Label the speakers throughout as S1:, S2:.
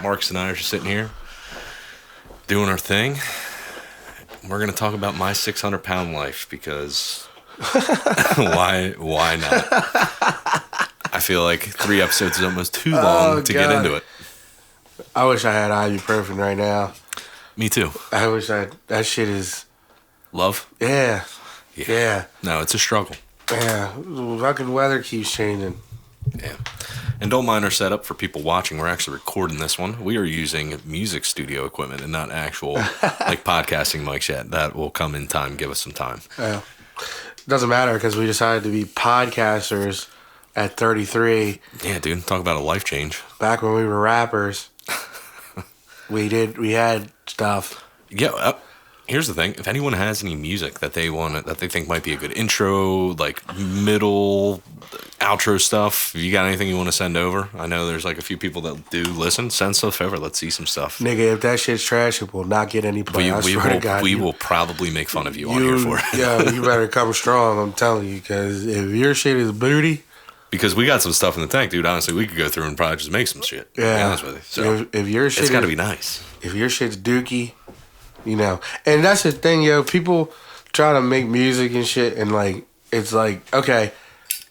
S1: Marcus and I are just sitting here doing our thing. We're going to talk about my 600-pound life because why not? I feel like 3 episodes is almost too long to get into it.
S2: I wish I had ibuprofen right now.
S1: Me too.
S2: I wish that shit is...
S1: Love?
S2: Yeah.
S1: No, it's a struggle.
S2: Yeah. Fucking weather keeps changing.
S1: Yeah. And don't mind our setup for people watching. We're actually recording this one. We are using music studio equipment and not actual like podcasting mics yet. That will come in time. Give us some time.
S2: Yeah. It doesn't matter because we decided to be podcasters at 33.
S1: Yeah, dude. Talk about a life change.
S2: Back when we were rappers, we had stuff.
S1: Yeah. Here's the thing. If anyone has any music that they think might be a good intro, like middle, outro stuff, if you got anything you want to send over, I know there's like a few people that do listen. Send stuff over. Let's see some stuff.
S2: Nigga, if that shit's trash, it will not get any play.
S1: We will probably make fun of you on here for it.
S2: Yeah, you better come strong, I'm telling you, because if your shit is booty...
S1: Because we got some stuff in the tank, dude. Honestly, we could go through and probably just make some shit.
S2: Yeah.
S1: To be honest with you. So
S2: if your shit
S1: it's got to be nice.
S2: If your shit's dookie... You know, and that's the thing, yo. People try to make music and shit, and like, it's like, okay,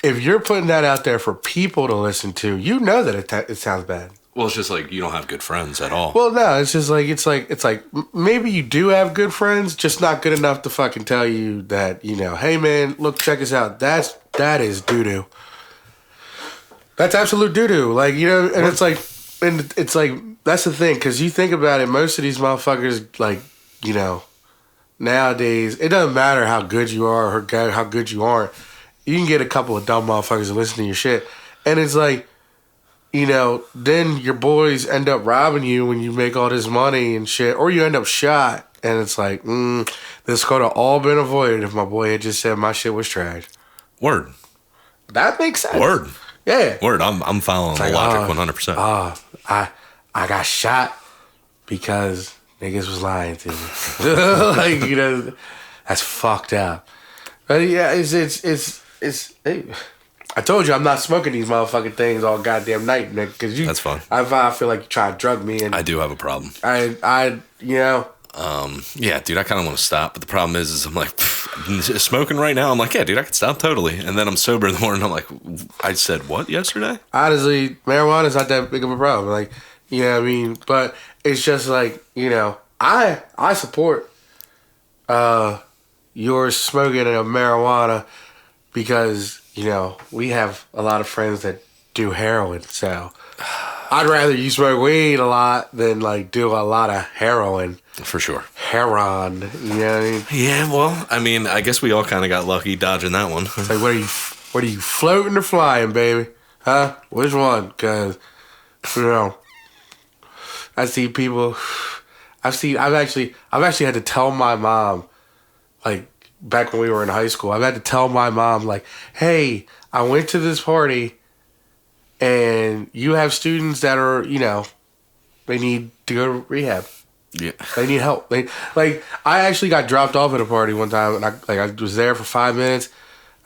S2: if you're putting that out there for people to listen to, you know that it sounds bad.
S1: Well, it's just like you don't have good friends at all.
S2: Well, no, it's just like it's like maybe you do have good friends, just not good enough to fucking tell you that, you know, hey man, look, check us out. That is doo doo. That's absolute doo doo. Like, you know, and it's like that's the thing, because you think about it, most of these motherfuckers, like, you know, nowadays, it doesn't matter how good you are or how good you aren't. You can get a couple of dumb motherfuckers to listen to your shit. And it's like, you know, then your boys end up robbing you when you make all this money and shit. Or you end up shot. And it's like, this could have all been avoided if my boy had just said my shit was trash.
S1: Word.
S2: That makes sense.
S1: Word.
S2: Yeah.
S1: Word. I'm following the logic 100%.
S2: I got shot because... niggas was lying to me. Like, you know, that's fucked up. But yeah, it's hey, I told you I'm not smoking these motherfucking things all goddamn night, nigga. Cause
S1: that's fine.
S2: I feel like you try to drug me, and
S1: I do have a problem.
S2: You know.
S1: Yeah, dude, I kind of want to stop, but the problem is I'm like, smoking right now. I'm like, yeah, dude, I could stop totally. And then I'm sober in the morning. I'm like, I said what yesterday? Honestly,
S2: marijuana's not that big of a problem. Like, you know what I mean? But it's just like, you know, I support your smoking of marijuana because, you know, we have a lot of friends that do heroin. So I'd rather you smoke weed a lot than like do a lot of heroin.
S1: For sure.
S2: Heroin. You know what I mean?
S1: Yeah, well, I mean, I guess we all kind of got lucky dodging that one.
S2: It's like, what are you floating or flying, baby? Huh? Which one? Because, you know, I see people... I've actually had to tell my mom, like, back when we were in high school, I've had to tell my mom, like, hey, I went to this party and you have students that are, you know, they need to go to rehab.
S1: Yeah.
S2: They need help. I actually got dropped off at a party one time, and I was there for 5 minutes.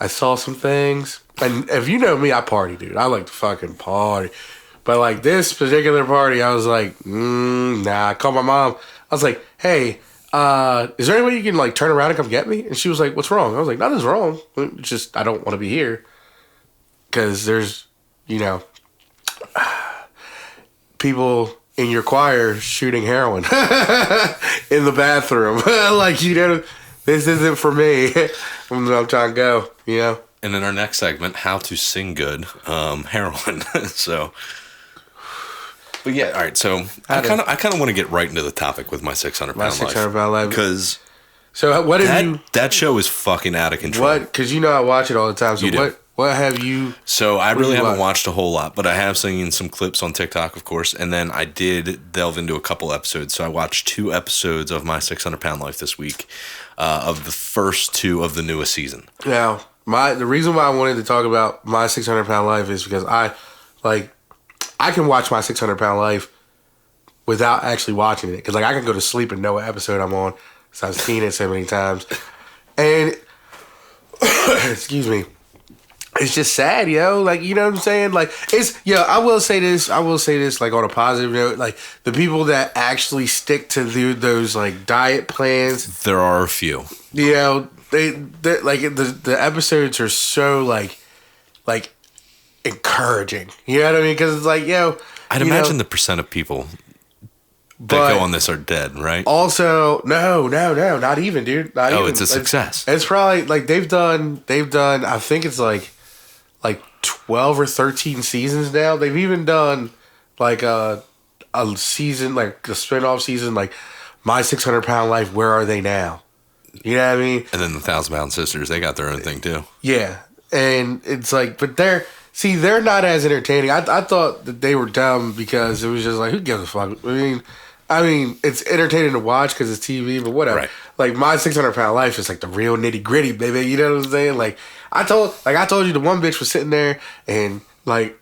S2: I saw some things. And if you know me, I party, dude. I like to fucking party. But like this particular party, I was like, nah. I called my mom. I was like, hey, is there any way you can like turn around and come get me? And she was like, what's wrong? I was like, nothing's wrong. It's just I don't want to be here. Because there's, you know, people in your choir shooting heroin in the bathroom. Like, you know, this isn't for me. I'm trying to go, you know.
S1: And in our next segment, how to sing good, heroin. So... But yeah, all right. So I kind of want to get right into the topic with my 600-pound life.
S2: My 600-pound life.
S1: Because
S2: so what have you?
S1: That show is fucking out of control.
S2: What? Because you know I watch it all the time. So
S1: you do.
S2: What have you?
S1: So I really haven't watched a whole lot, but I have seen some clips on TikTok, of course, and then I did delve into a couple episodes. So I watched 2 episodes of my 600-pound life this week, of the first 2 of the newest season.
S2: Now, the reason why I wanted to talk about my 600-pound life is because I can watch my 600-pound life without actually watching it. Because, like, I can go to sleep and know what episode I'm on. So I've seen it so many times. And, excuse me. it's just sad, yo. Like, you know what I'm saying? Like, it's, yo, I will say this, like, on a positive note, like, the people that actually stick to those, like, diet plans.
S1: There are a few.
S2: You know, they like, the episodes are so, like, encouraging. You know what I mean? Because it's like, yo.
S1: I'd imagine the percent of people that go on this are dead, right?
S2: Also, no, not even, dude. Not even.
S1: It's a success.
S2: It's probably, like, they've done, I think it's, like 12 or 13 seasons now. They've even done like a season, like a spin-off season, like My 600 Pound Life, Where Are They Now? You know what I mean?
S1: And then the 1,000-Pound Sisters, they got their own thing too.
S2: Yeah. And it's like, but they're not as entertaining. I thought that they were dumb because it was just like, who gives a fuck? I mean, it's entertaining to watch because it's TV, but whatever. Right. Like, My 600 Pound Life is like the real nitty gritty, baby. You know what I'm saying? Like I told you, the one bitch was sitting there and like,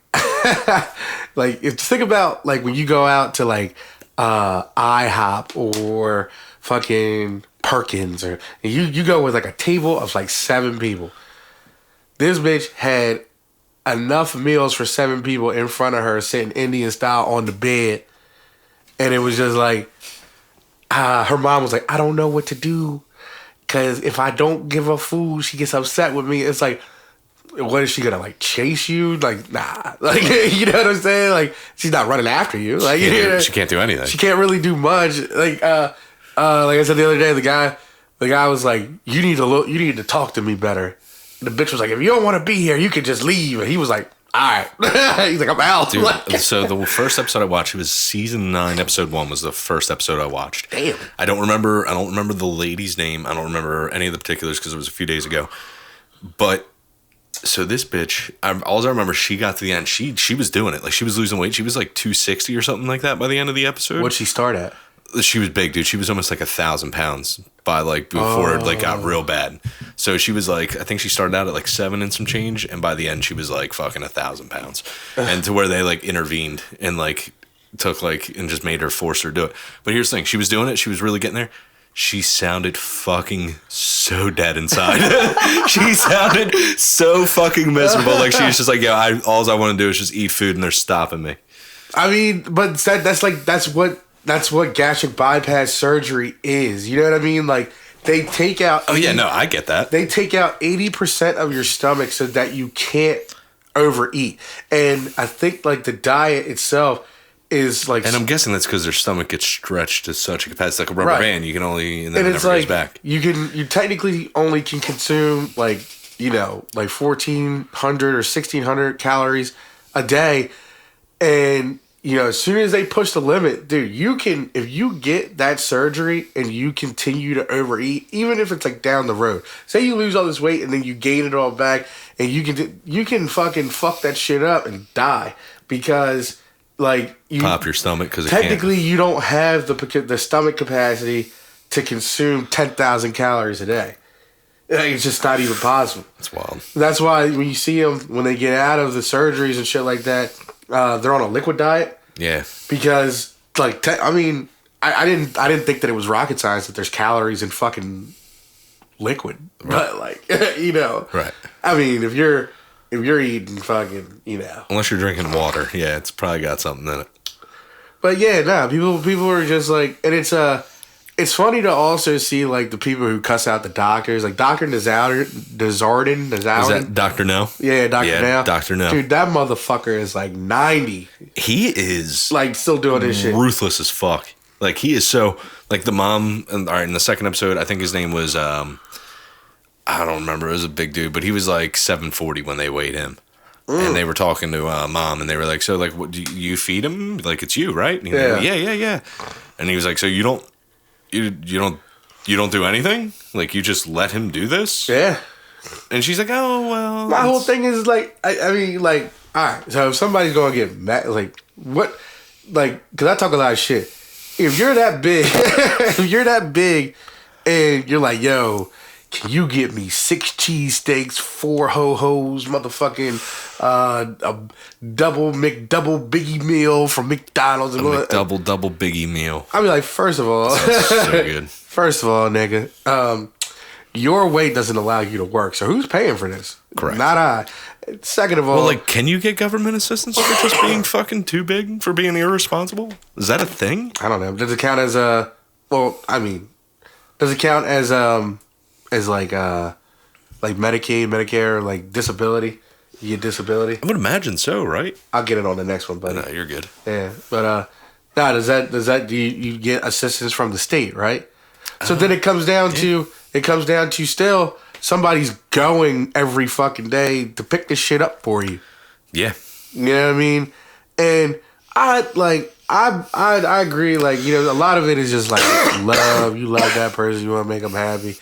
S2: like, if think about like when you go out to like IHOP or fucking Perkins, or you go with like a table of like 7 people. This bitch had enough meals for 7 people in front of her, sitting Indian style on the bed. And it was just like, her mom was like, I don't know what to do. Because if I don't give her food, she gets upset with me. It's like, what is she going to, like, chase you? Like, nah. Like, you know what I'm saying? Like, she's not running after you. Like,
S1: she can't do anything.
S2: She can't really do much. Like I said the other day, the guy was like, you need to talk to me better. And the bitch was like, if you don't want to be here, you can just leave. And he was like, all right. He's like, I'm out.
S1: Dude, so the first episode I watched, it was season 9, episode 1 was the first episode I watched.
S2: Damn.
S1: I don't remember the lady's name. I don't remember any of the particulars because it was a few days ago. But so this bitch, all I remember, she got to the end. She was doing it. Like, she was losing weight. She was like 260 or something like that by the end of the episode.
S2: What'd she start at?
S1: She was big, dude. She was almost like 1,000 pounds by like before it like got real bad. So she was like, I think she started out at like 7 and some change, and by the end she was like fucking 1,000 pounds, and to where they like intervened and like took like and just made her force her to do it. But here's the thing: she was doing it. She was really getting there. She sounded fucking so dead inside. She sounded so fucking miserable. Like, she was just like, yeah, all I want to do is just eat food, and they're stopping me.
S2: I mean, but that's what gastric bypass surgery is. You know what I mean? Like, they take out...
S1: Oh, yeah, no, I get that.
S2: They take out 80% of your stomach so that you can't overeat. And I think, like, the diet itself is, like...
S1: And I'm guessing that's because their stomach gets stretched to such a capacity. It's like a rubber band. You can only... And then it never goes back.
S2: You technically only can consume, like, you know, like 1,400 or 1,600 calories a day. And... You know, as soon as they push the limit, dude, if you get that surgery and you continue to overeat, even if it's like down the road, say you lose all this weight and then you gain it all back, and you can fucking fuck that shit up and die because, like, you
S1: pop your stomach because
S2: technically you don't have the stomach capacity to consume 10,000 calories a day. It's just not even possible.
S1: It's wild.
S2: That's why when you see them when they get out of the surgeries and shit like that. They're on a liquid diet.
S1: Yeah.
S2: Because, like, I mean, I didn't think that it was rocket science that there's calories in fucking liquid. Right. But, like, you know.
S1: Right.
S2: I mean, if you're eating fucking, you know.
S1: Unless you're drinking water. Yeah, it's probably got something in it.
S2: But, yeah, nah, people are just like, and it's funny to also see, like, the people who cuss out the doctors. Like, Dr. Nazardin. Is
S1: that Dr. No?
S2: Yeah, Dr. No.
S1: Dr. No.
S2: Dude, that motherfucker is, like, 90.
S1: He is...
S2: Like, still doing this shit.
S1: Ruthless as fuck. Like, he is so... Like, the mom... All right, in the second episode, I think his name was... I don't remember. It was a big dude. But he was, like, 740 when they weighed him. And they were talking to mom, and they were like, so, like, what, do you feed him? Like, it's you, right? And he was like, yeah. And he was like, so you don't... You don't do anything? Like, you just let him do this?
S2: Yeah.
S1: And she's like, oh, well.
S2: My whole thing is, like, I mean, like, all right, so if somebody's going to get mad, like, what, like, because I talk a lot of shit. If you're that big, and you're like, yo, can you get me 6 cheesesteaks, 4 ho-hos, motherfucking, a double Biggie meal from McDonald's.
S1: Double Biggie meal.
S2: I mean, like, first of all.
S1: So good.
S2: First of all, nigga, your weight doesn't allow you to work. So who's paying for this?
S1: Correct.
S2: Not I. Second of all,
S1: Well, like, can you get government assistance for just being fucking too big, for being irresponsible? Is that a thing?
S2: I don't know. Does it count as a? Well, I mean, does it count as like Medicaid, Medicare, like disability? You get disability.
S1: I would imagine so, right?
S2: I'll get it on the next one, buddy.
S1: No, you're good.
S2: Yeah, but now does that you get assistance from the state, right? So then it comes down to still somebody's going every fucking day to pick this shit up for you.
S1: Yeah.
S2: You know what I mean? And I agree. Like, you know, a lot of it is just like love. You love that person. You want to make them happy.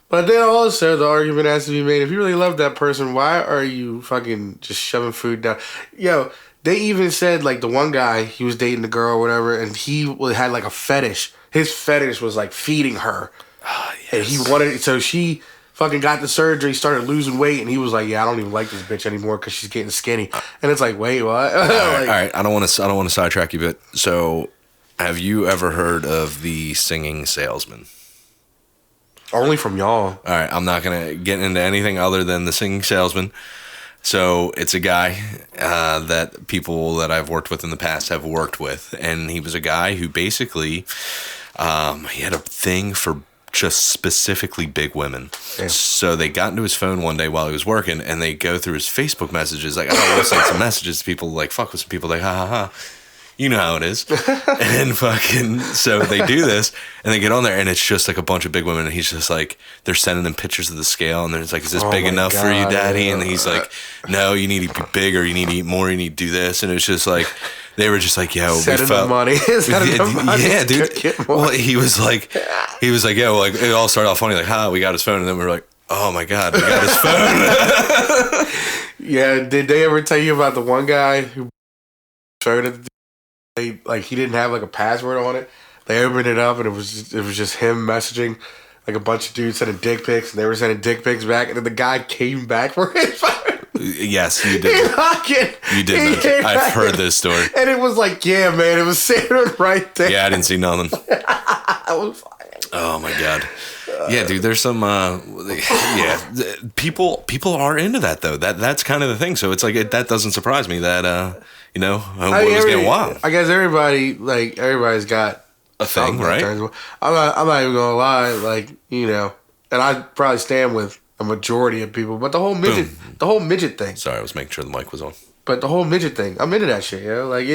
S2: But then also the argument has to be made. If you really love that person, why are you fucking just shoving food down? Yo, they even said, like, the one guy, he was dating the girl or whatever, and he had like a fetish. His fetish was like feeding her.
S1: Oh, yes.
S2: And he wanted, so she fucking got the surgery, started losing weight, and he was like, "Yeah, I don't even like this bitch anymore because she's getting skinny." And it's like, wait, what?
S1: All right. I don't want to sidetrack you, but so have you ever heard of the singing salesman?
S2: Only from y'all.
S1: All right, I'm not gonna get into anything other than the singing salesman. So it's a guy that people that I've worked with in the past have worked with, and he was a guy who basically he had a thing for just specifically big women. Yeah. So they got into his phone one day while he was working, and they go through his Facebook messages. Like, I'll send some messages to people, like, fuck with some people, like, ha ha ha. You know how it is. And fucking, so they do this, and they get on there, and it's just like a bunch of big women, and he's just like, they're sending them pictures of the scale, and they're just like, is this big enough for you, daddy? And he's like, no, you need to be bigger, you need to eat more, you need to do this. And it's just like, they were just like, yo,
S2: Send
S1: we felt
S2: money.
S1: yeah, dude. Well, he was like, yo, like, it all started off funny, like, we got his phone, and then we were like, oh my god, we got his phone.
S2: Yeah, did they ever tell you about the one guy who showed it? Like, he didn't have like a password on it. They opened it up, and it was just him messaging like a bunch of dudes sending dick pics, and they were sending dick pics back, and then the guy came back for his phone.
S1: Yes, you did. You did. I've heard this story,
S2: and it was like, yeah, man, it was sitting right there.
S1: Yeah, I didn't see nothing.
S2: I was fine.
S1: Oh my god. Yeah, dude. There's some. People are into that though. That's kind of the thing. So it's like that doesn't surprise me that homeboy was getting wild.
S2: I guess everybody's got
S1: a thing, right?
S2: I'm not even gonna lie, like, you know, and I probably stand with a majority of people, but the whole midget thing.
S1: Sorry, I was making sure the mic was on.
S2: But the whole midget thing, I'm into that shit, you know? Like,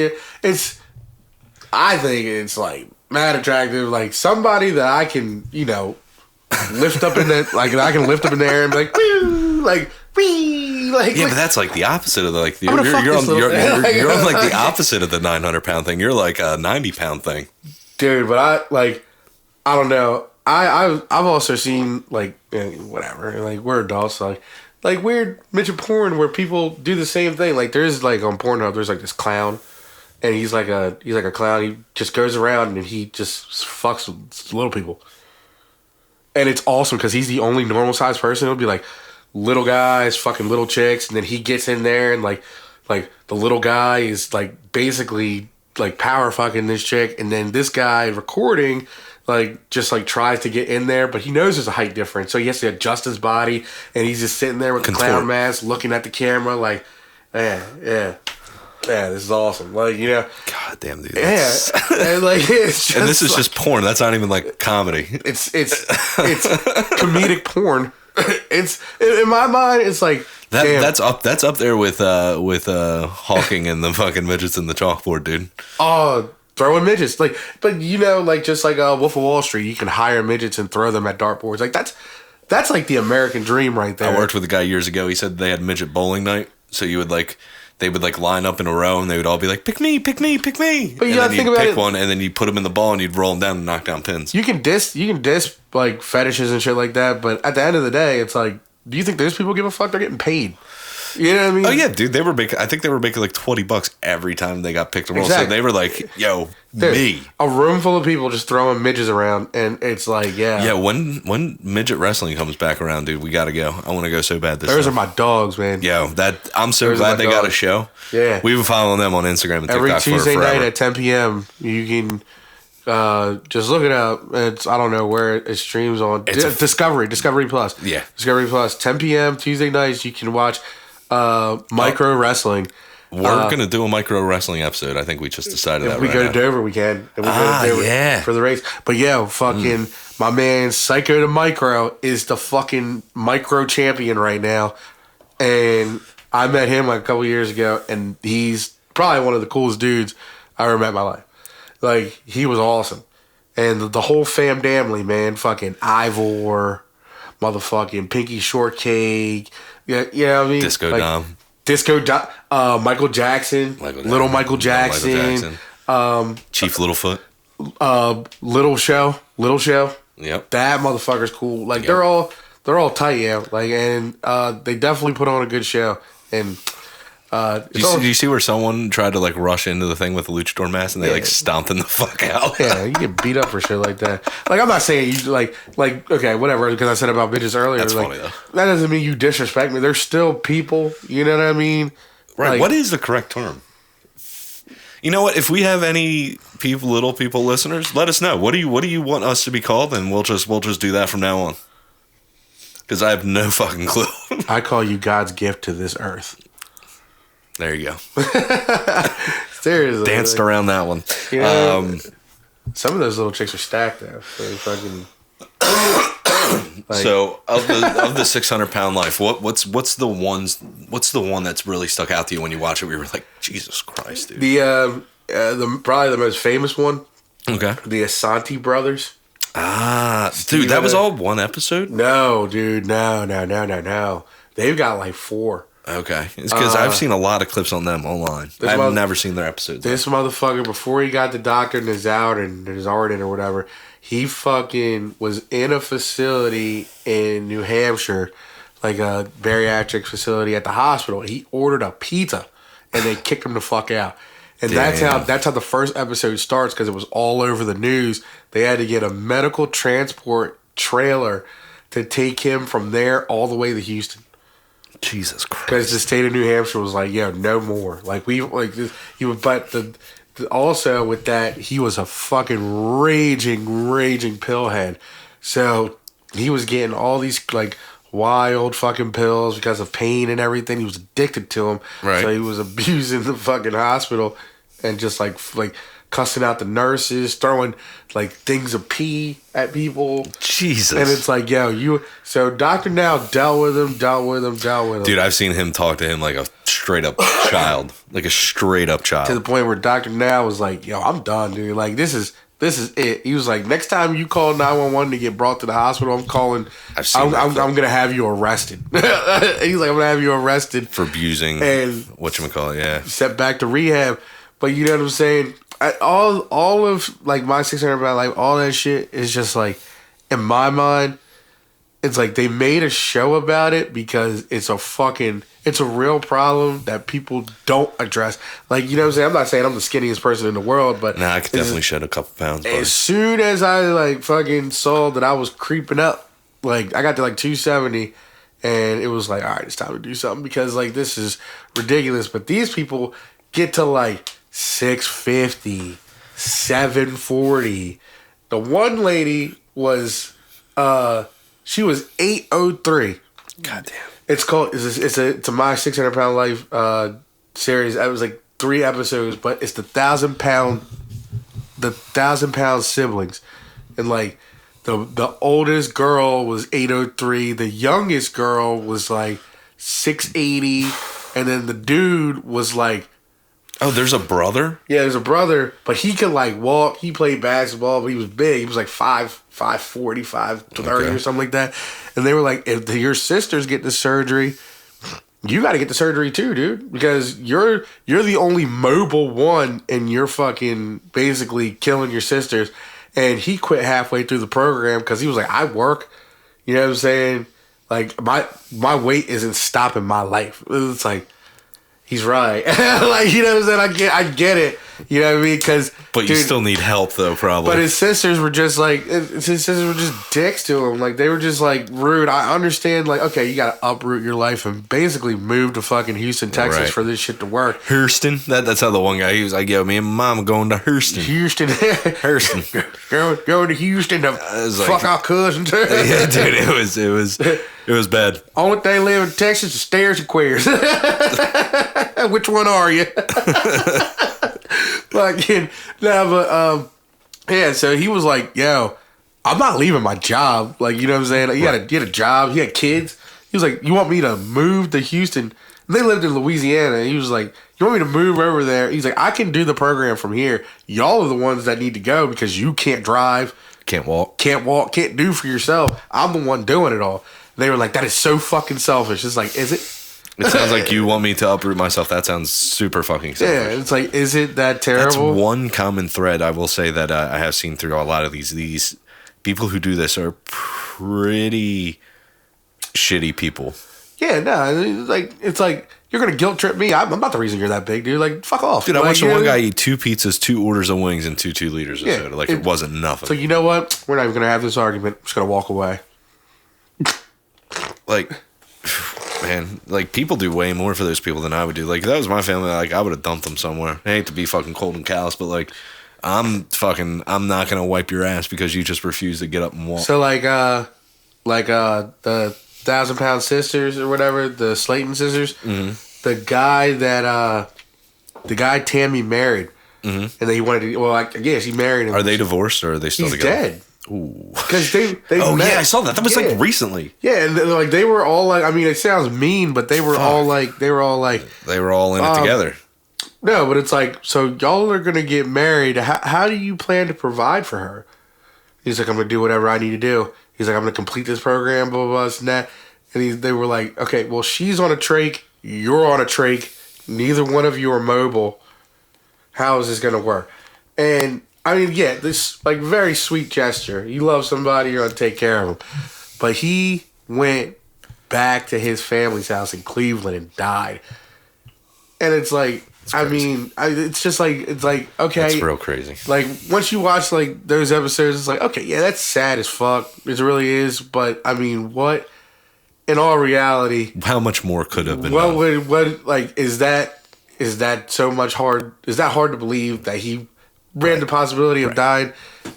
S2: I think it's like mad attractive, like somebody that I can, you know, lift up in the, like, I can lift up in the air and be like, woo, like, wee, like.
S1: Yeah, but that's like the opposite of the, like, you're on like the opposite of the 900-pound thing. You're like a 90-pound thing.
S2: Dude, but I don't know. I've also seen, like, whatever, like, we're adults, like weird midget porn where people do the same thing. Like, there's, like, on Pornhub, there's like this clown, and he's like a clown. He just goes around and he just fucks with little people, and it's awesome because he's the only normal sized person. It'll be like little guys fucking little chicks, and then he gets in there and like the little guy is like basically like power fucking this chick, and then this guy recording like just like tries to get in there, but he knows there's a height difference, so he has to adjust his body, and he's just sitting there with the clown mask looking at the camera like, yeah, this is awesome. Like, you know,
S1: god damn, dude.
S2: Yeah, and like it's just,
S1: and this is just porn. That's not even like comedy.
S2: It's comedic porn. It's in my mind. It's like
S1: that's up there with Hawking and the fucking midgets and the chalkboard, dude.
S2: Oh, throwing midgets, like, but you know, like just like Wolf of Wall Street, you can hire midgets and throw them at dartboards. Like that's like the American dream right there.
S1: I worked with a guy years ago. He said they had midget bowling night, so you would like. They would like line up in a row, and they would all be like, "Pick me, pick me, pick me."
S2: But you gotta think about it.
S1: One, and then you put them in the ball, and you'd roll them down and knock down pins.
S2: You can diss like fetishes and shit like that, but at the end of the day, it's like, do you think those people give a fuck? They're getting paid. You know what I mean?
S1: Oh yeah, dude. They were making. I think they were making like $20 every time they got picked to roll. Exactly. So they were like, "Yo, dude, me."
S2: A room full of people just throwing midgets around, and it's like, yeah.
S1: Yeah, when midget wrestling comes back around, dude, we gotta go. I want to go so bad this
S2: Those
S1: time.
S2: are my dogs, man.
S1: Yo, I'm so glad they got a show.
S2: Yeah.
S1: We've been following them on Instagram and TikTok
S2: every Tuesday
S1: for forever.
S2: night at 10 p.m. You can Just look it up. It's I don't know where it streams on. Discovery Plus.
S1: Yeah,
S2: Discovery Plus. 10 p.m. Tuesday nights. You can watch micro wrestling.
S1: We're gonna do a micro wrestling episode. I think we just decided that.
S2: If we go to Dover, we can. If we go to Dover for the race. But yeah, fucking my man Psycho the Micro is the fucking micro champion right now, and I met him like a couple years ago, and he's probably one of the coolest dudes I ever met in my life. Like he was awesome, and the whole family, man, fucking Ivor, motherfucking Pinky Shortcake, yeah, you know what I mean, Michael Jackson, Little Michael Jackson,
S1: Chief Littlefoot,
S2: Little Show.
S1: Yep,
S2: that motherfucker's cool. Like they're all tight, yeah. Like and they definitely put on a good show. And do
S1: you see where someone tried to like rush into the thing with the luchador mask and they like stomped him the fuck out?
S2: Yeah, you get beat up for shit like that. Like I'm not saying you like okay, whatever. Because I said about bitches earlier.
S1: That's
S2: like,
S1: funny though.
S2: That doesn't mean you disrespect me. They're still people. You know what I mean?
S1: Right.
S2: Like,
S1: what is the correct term? You know what? If we have any little people listeners, let us know. What do you want us to be called, and we'll just do that from now on. Because I have no fucking clue.
S2: I call you God's gift to this earth.
S1: There you go.
S2: Seriously,
S1: danced around that one.
S2: You know, some of those little chicks are stacked though. So fucking.
S1: So of the 600-pound life, what's the one that's really stuck out to you when you watch it? We were like, Jesus Christ, dude.
S2: The probably the most famous one.
S1: Okay.
S2: The Asante brothers.
S1: Dude, that was all one episode?
S2: No, dude, no. They've got like 4.
S1: Okay, it's because I've seen a lot of clips on them online. I've never seen their episodes.
S2: This motherfucker, before he got the doctor and is out and is ardent or whatever, he fucking was in a facility in New Hampshire, like a bariatric facility at the hospital. He ordered a pizza, and they kicked him the fuck out. And that's how the first episode starts, because it was all over the news. They had to get a medical transport trailer to take him from there all the way to Houston.
S1: Jesus Christ!
S2: Because the state of New Hampshire was like, "Yo, no more." Like also with that, he was a fucking raging pillhead. So he was getting all these like wild fucking pills because of pain and everything. He was addicted to them.
S1: Right.
S2: So he was abusing the fucking hospital and just like cussing out the nurses, throwing like things of pee at people.
S1: Jesus.
S2: And it's like, yo, so Dr. Now dealt with him.
S1: Dude, I've seen him talk to him like a straight up child. Like a straight up child.
S2: To the point where Dr. Now was like, yo, I'm done, dude. Like, this is it. He was like, next time you call 911 to get brought to the hospital, I'm going to have you arrested. He's like, I'm going to have you arrested.
S1: For abusing
S2: and
S1: whatchamacallit, yeah.
S2: Sent back to rehab. But you know what I'm saying? All of like my 600 pound life, all that shit is just like, in my mind, it's like they made a show about it because it's a real problem that people don't address. Like, you know what I'm saying? I'm not saying I'm the skinniest person in the world, but
S1: I could definitely shed a couple pounds.
S2: As soon as I like fucking saw that I was creeping up, like I got to like 270, and it was like, all right, it's time to do something, because like this is ridiculous. But these people get to like 650, 740. The one lady was she was 803.
S1: God damn.
S2: It's called it's a My 600 Pound Life series. It was like 3 episodes, but it's the 1,000 pound siblings. And like the oldest girl was 803, the youngest girl was like 680, and then the dude was like,
S1: oh, there's a brother?
S2: Yeah, there's a brother, but he could like walk. He played basketball, but he was big. He was like 5'40", 5'30", or something like that. And they were like, if your sister's getting the surgery, you got to get the surgery too, dude, because you're the only mobile one, and you're fucking basically killing your sisters. And he quit halfway through the program because he was like, I work. You know what I'm saying? Like my weight isn't stopping my life. It's like, he's right. Like, you know what I'm saying? I get it. You know what I mean? Because
S1: But you still need help, though, probably.
S2: But his sisters were just like, his sisters were just dicks to him. Like, they were just like rude. I understand, like, okay, you got to uproot your life and basically move to fucking Houston, Texas for this shit to work.
S1: Houston? That's how the one guy, he was like, yo, me and mom are going to Houston.
S2: Houston. going to Houston to fuck our cousins.
S1: Yeah, dude, it was bad.
S2: Only thing live in Texas is stairs and queers. Which one are you? Yeah, so he was like, yo, I'm not leaving my job. Like, you know what I'm saying? He had a job, he had kids. He was like, you want me to move to Houston? And they lived in Louisiana. And he was like, you want me to move over there? He's like, I can do the program from here. Y'all are the ones that need to go because you can't drive.
S1: Can't walk, can't
S2: do for yourself. I'm the one doing it all. And they were like, that is so fucking selfish. It's like, is it?
S1: It sounds like you want me to uproot myself. That sounds super fucking selfish.
S2: Yeah, it's like, is it that terrible?
S1: That's one common thread I will say that I have seen through a lot of these people who do this are pretty shitty people.
S2: Yeah, no, it's like you're gonna guilt trip me. I'm not the reason you're that big, dude. Like, fuck off.
S1: Dude, I watched one guy eat 2 pizzas, 2 orders of wings, and 2 liters of soda. Like, it wasn't nothing.
S2: So you know what? We're not even gonna have this argument. I'm just gonna walk away.
S1: Like, man, like, people do way more for those people than I would do. Like, if that was my family, like, I would have dumped them somewhere. I hate to be fucking cold and callous, but like, I'm not gonna wipe your ass because you just refuse to get up and walk.
S2: So the 1,000-pound sisters or whatever, the Slayton sisters, the guy Tammy married, and then he wanted to. Well, I guess he married him.
S1: Are they divorced or are they still together?
S2: He's dead.
S1: Ooh.
S2: Because they
S1: oh
S2: met.
S1: yeah, I saw that. That was like recently.
S2: Yeah, and like they were all like, I mean, it sounds mean, but they were all like they were all in
S1: it together.
S2: No, but it's like, so y'all are gonna get married. How do you plan to provide for her? He's like, I'm gonna do whatever I need to do. He's like, I'm gonna complete this program, blah blah blah, this and that. And they were like, okay, well, she's on a trach, you're on a trach. Neither one of you are mobile. How is this gonna work? And I mean, yeah, this like very sweet gesture. You love somebody, you're gonna take care of them. But he went back to his family's house in Cleveland and died. And it's like, it's like, okay.
S1: That's real crazy.
S2: Like, once you watch like those episodes, it's like, okay, yeah, that's sad as fuck. It really is. But I mean, what? In all reality,
S1: how much more could have been?
S2: What like is that so much hard? Is that hard to believe that he ran the possibility of dying?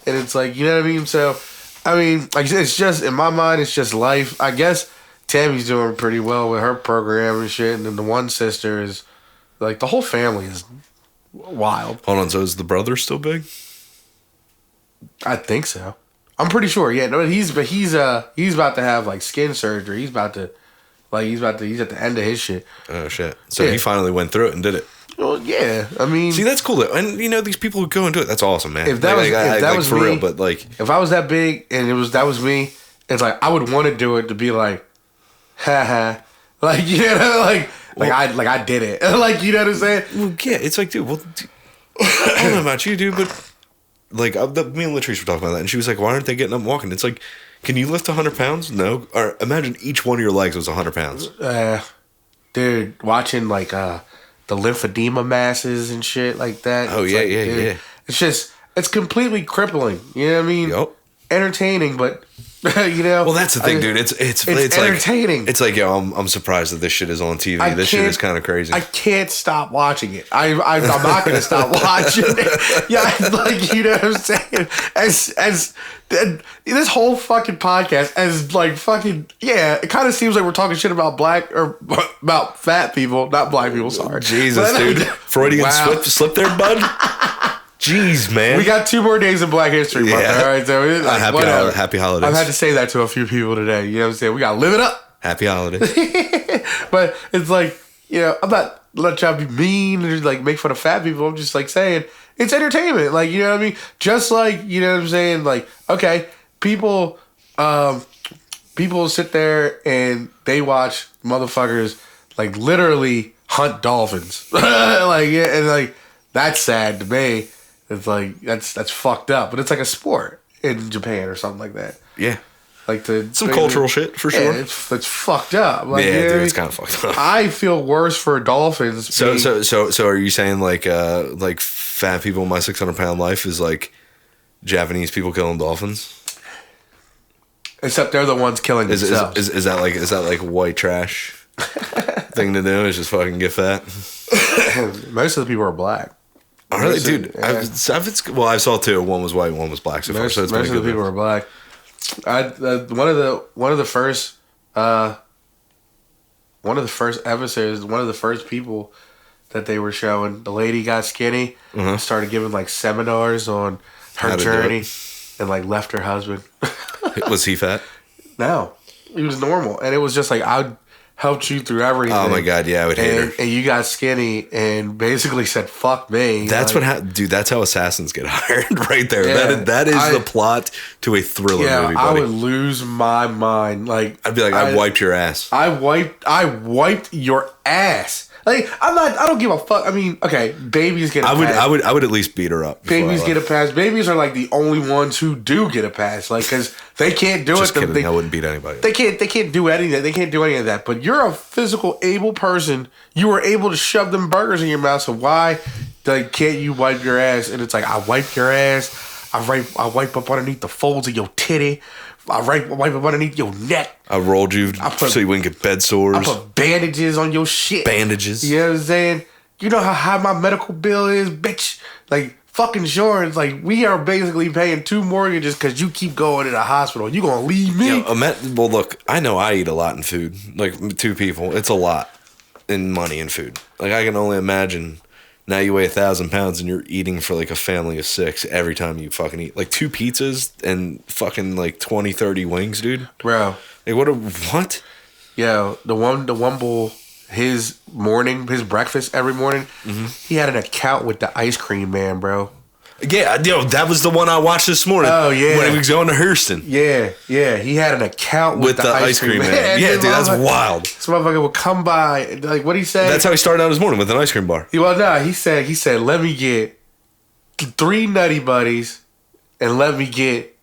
S2: And it's like, you know what I mean? So, I mean, like, it's just, in my mind, it's just life. I guess Tammy's doing pretty well with her program and shit, and then the one sister is, like, the whole family is wild.
S1: Hold on, so is the brother still big?
S2: I think so. I'm pretty sure. Yeah, no, he's about to have like skin surgery. He's at the end of his shit.
S1: Oh shit! So he finally went through it and did it.
S2: Well, yeah. I mean,
S1: see, that's cool though. And you know, these people who go and do it, that's awesome, man.
S2: If that was
S1: for
S2: me,
S1: real, but like,
S2: if I was that big and that was me, it's like I would want to do it to be like, haha, like, you know, I did it, like, you know what I'm saying?
S1: Well, yeah, it's like, dude, I don't know about you, dude, but like, me and Latrice were talking about that, and she was like, why aren't they getting up and walking? It's like, can you lift 100 pounds? No. Or imagine each one of your legs was 100 pounds.
S2: Dude, watching like the lymphedema masses and shit like that.
S1: Oh, yeah, yeah.
S2: It's just, it's completely crippling. You know what I mean?
S1: Yep.
S2: Entertaining, but you know.
S1: Well, that's the thing, dude. It's
S2: entertaining.
S1: Like, it's like, yo, I'm surprised that this shit is on TV. This shit is kind of crazy.
S2: I can't stop watching it. I'm not gonna stop watching it. Yeah, like, you know what I'm saying. As this whole fucking podcast, as like fucking, yeah, it kind of seems like we're talking shit about black or about fat people, not black people. Sorry,
S1: Jesus, dude. Freudian slip there, bud. Jeez, man.
S2: We got 2 more days of Black History Month.
S1: Yeah.
S2: All right, so like,
S1: happy holidays.
S2: I've had to say that to a few people today. You know what I'm saying? We gotta live it up.
S1: Happy holidays.
S2: But it's like, you know, I'm not trying to be mean or like make fun of fat people. I'm just like saying it's entertainment. Like, you know what I mean? Just like, you know what I'm saying? Like, okay, people sit there and they watch motherfuckers like literally hunt dolphins. Like, yeah, and like that's sad to me. It's like that's fucked up, but it's like a sport in Japan or something like that.
S1: Yeah.
S2: Like
S1: some cultural shit for sure.
S2: Yeah, it's fucked up. Like,
S1: yeah, dude, it's kind of fucked up.
S2: I feel worse for dolphins.
S1: So are you saying like fat people in my 600-pound life is like Japanese people killing dolphins?
S2: Except they're the ones killing themselves.
S1: Is that like white trash thing to do? Is just fucking get fat?
S2: Most of the people are black.
S1: Oh, really, dude? Yeah. I saw two. One was white, one was black. So
S2: most of the people are black. One of the first episodes, one of the first people that they were showing, the lady got skinny, started giving like seminars on her journey, and like left her husband.
S1: Was he fat?
S2: No, he was normal, and it was just like I helped you through everything.
S1: Oh my god, yeah, I would hate her.
S2: And you got skinny and basically said, "Fuck me."
S1: That's dude. That's how assassins get hired, right there. Yeah, that is the plot to a thriller movie. Buddy.
S2: I would lose my mind. Like
S1: I'd be like, I wiped your ass.
S2: I wiped your ass. Like I don't give a fuck. I mean, okay, babies get a pass.
S1: I would at least beat her up.
S2: Babies get a pass. Babies are like the only ones who do get a pass. Like because they can't do
S1: Just
S2: it.
S1: Kidding. I wouldn't beat anybody.
S2: They can't do anything. They can't do any of that. But you're a physical able person. You were able to shove them burgers in your mouth. So why can't you wipe your ass? And it's like I wipe your ass. I wipe up underneath the folds of your titty. I wipe up underneath your neck.
S1: I rolled you so you wouldn't get bed sores.
S2: I put bandages on your shit.
S1: Bandages.
S2: You know what I'm saying? You know how high my medical bill is, bitch? Like, fuck insurance. Like, we are basically paying 2 mortgages because you keep going to the hospital. You gonna leave me?
S1: Well, look, I know I eat a lot in food. Like, 2 people. It's a lot in money in food. Like, I can only imagine... Now you weigh 1,000 pounds and you're eating for like a family of 6 every time you fucking eat. Like 2 pizzas and fucking like 20, 30 wings, dude.
S2: Bro.
S1: Like what?
S2: Yeah, the one bull, his breakfast every morning, he had an account with the ice cream man, bro.
S1: Yeah, that was the one I watched this morning.
S2: Oh, yeah.
S1: When he was going to Hurston.
S2: Yeah. He had an account with the ice cream man.
S1: Yeah, dude, that's wild.
S2: This motherfucker would come by, like, what'd he say?
S1: That's how he started out his morning, with an ice cream bar.
S2: Well, no, he said, let me get 3 Nutty Buddies and let me get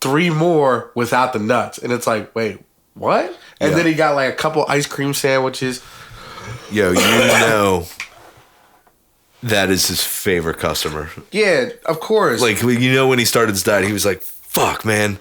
S2: 3 more without the nuts. And it's like, wait, what? And then he got like a couple ice cream sandwiches.
S1: Yo, you know... That is his favorite customer.
S2: Yeah, of course.
S1: Like, when he started his diet, he was like, fuck, man.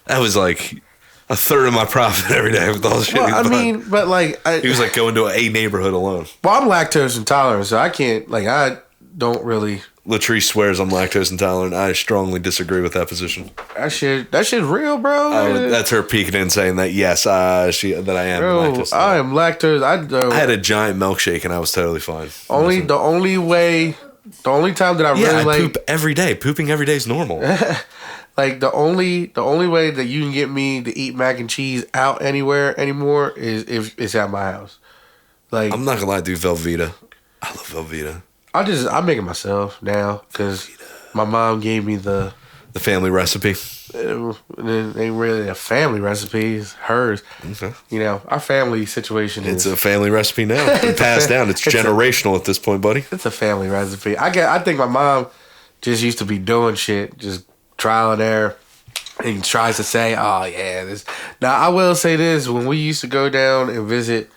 S1: That was like a third of my profit every day with all the shit he was buying.
S2: But like...
S1: he was like going to a neighborhood alone.
S2: Well, I'm lactose intolerant, so I can't... Like, I don't really...
S1: Latrice swears I'm lactose intolerant. I strongly disagree with that position.
S2: That shit's real, bro.
S1: That's her peeking in saying that, yes, that I am lactose intolerant.
S2: I am lactose. I
S1: had a giant milkshake and I was totally fine.
S2: The only time that I really like...
S1: poop every day. Pooping every day is normal.
S2: Like, the only way that you can get me to eat mac and cheese out anywhere anymore is if it's at my house. Like,
S1: I'm not gonna lie, dude, Velveeta. I love Velveeta.
S2: I make it myself now because my mom gave me the
S1: family recipe.
S2: It ain't really a family recipe. It's hers. Okay. You know, our family situation
S1: It's a family recipe now. It's passed down. It's generational at this point, buddy. It's
S2: a family recipe. I think my mom just used to be doing shit, just trial and error, and tries to say, oh, yeah, this. Now, I will say this. When we used to go down and visit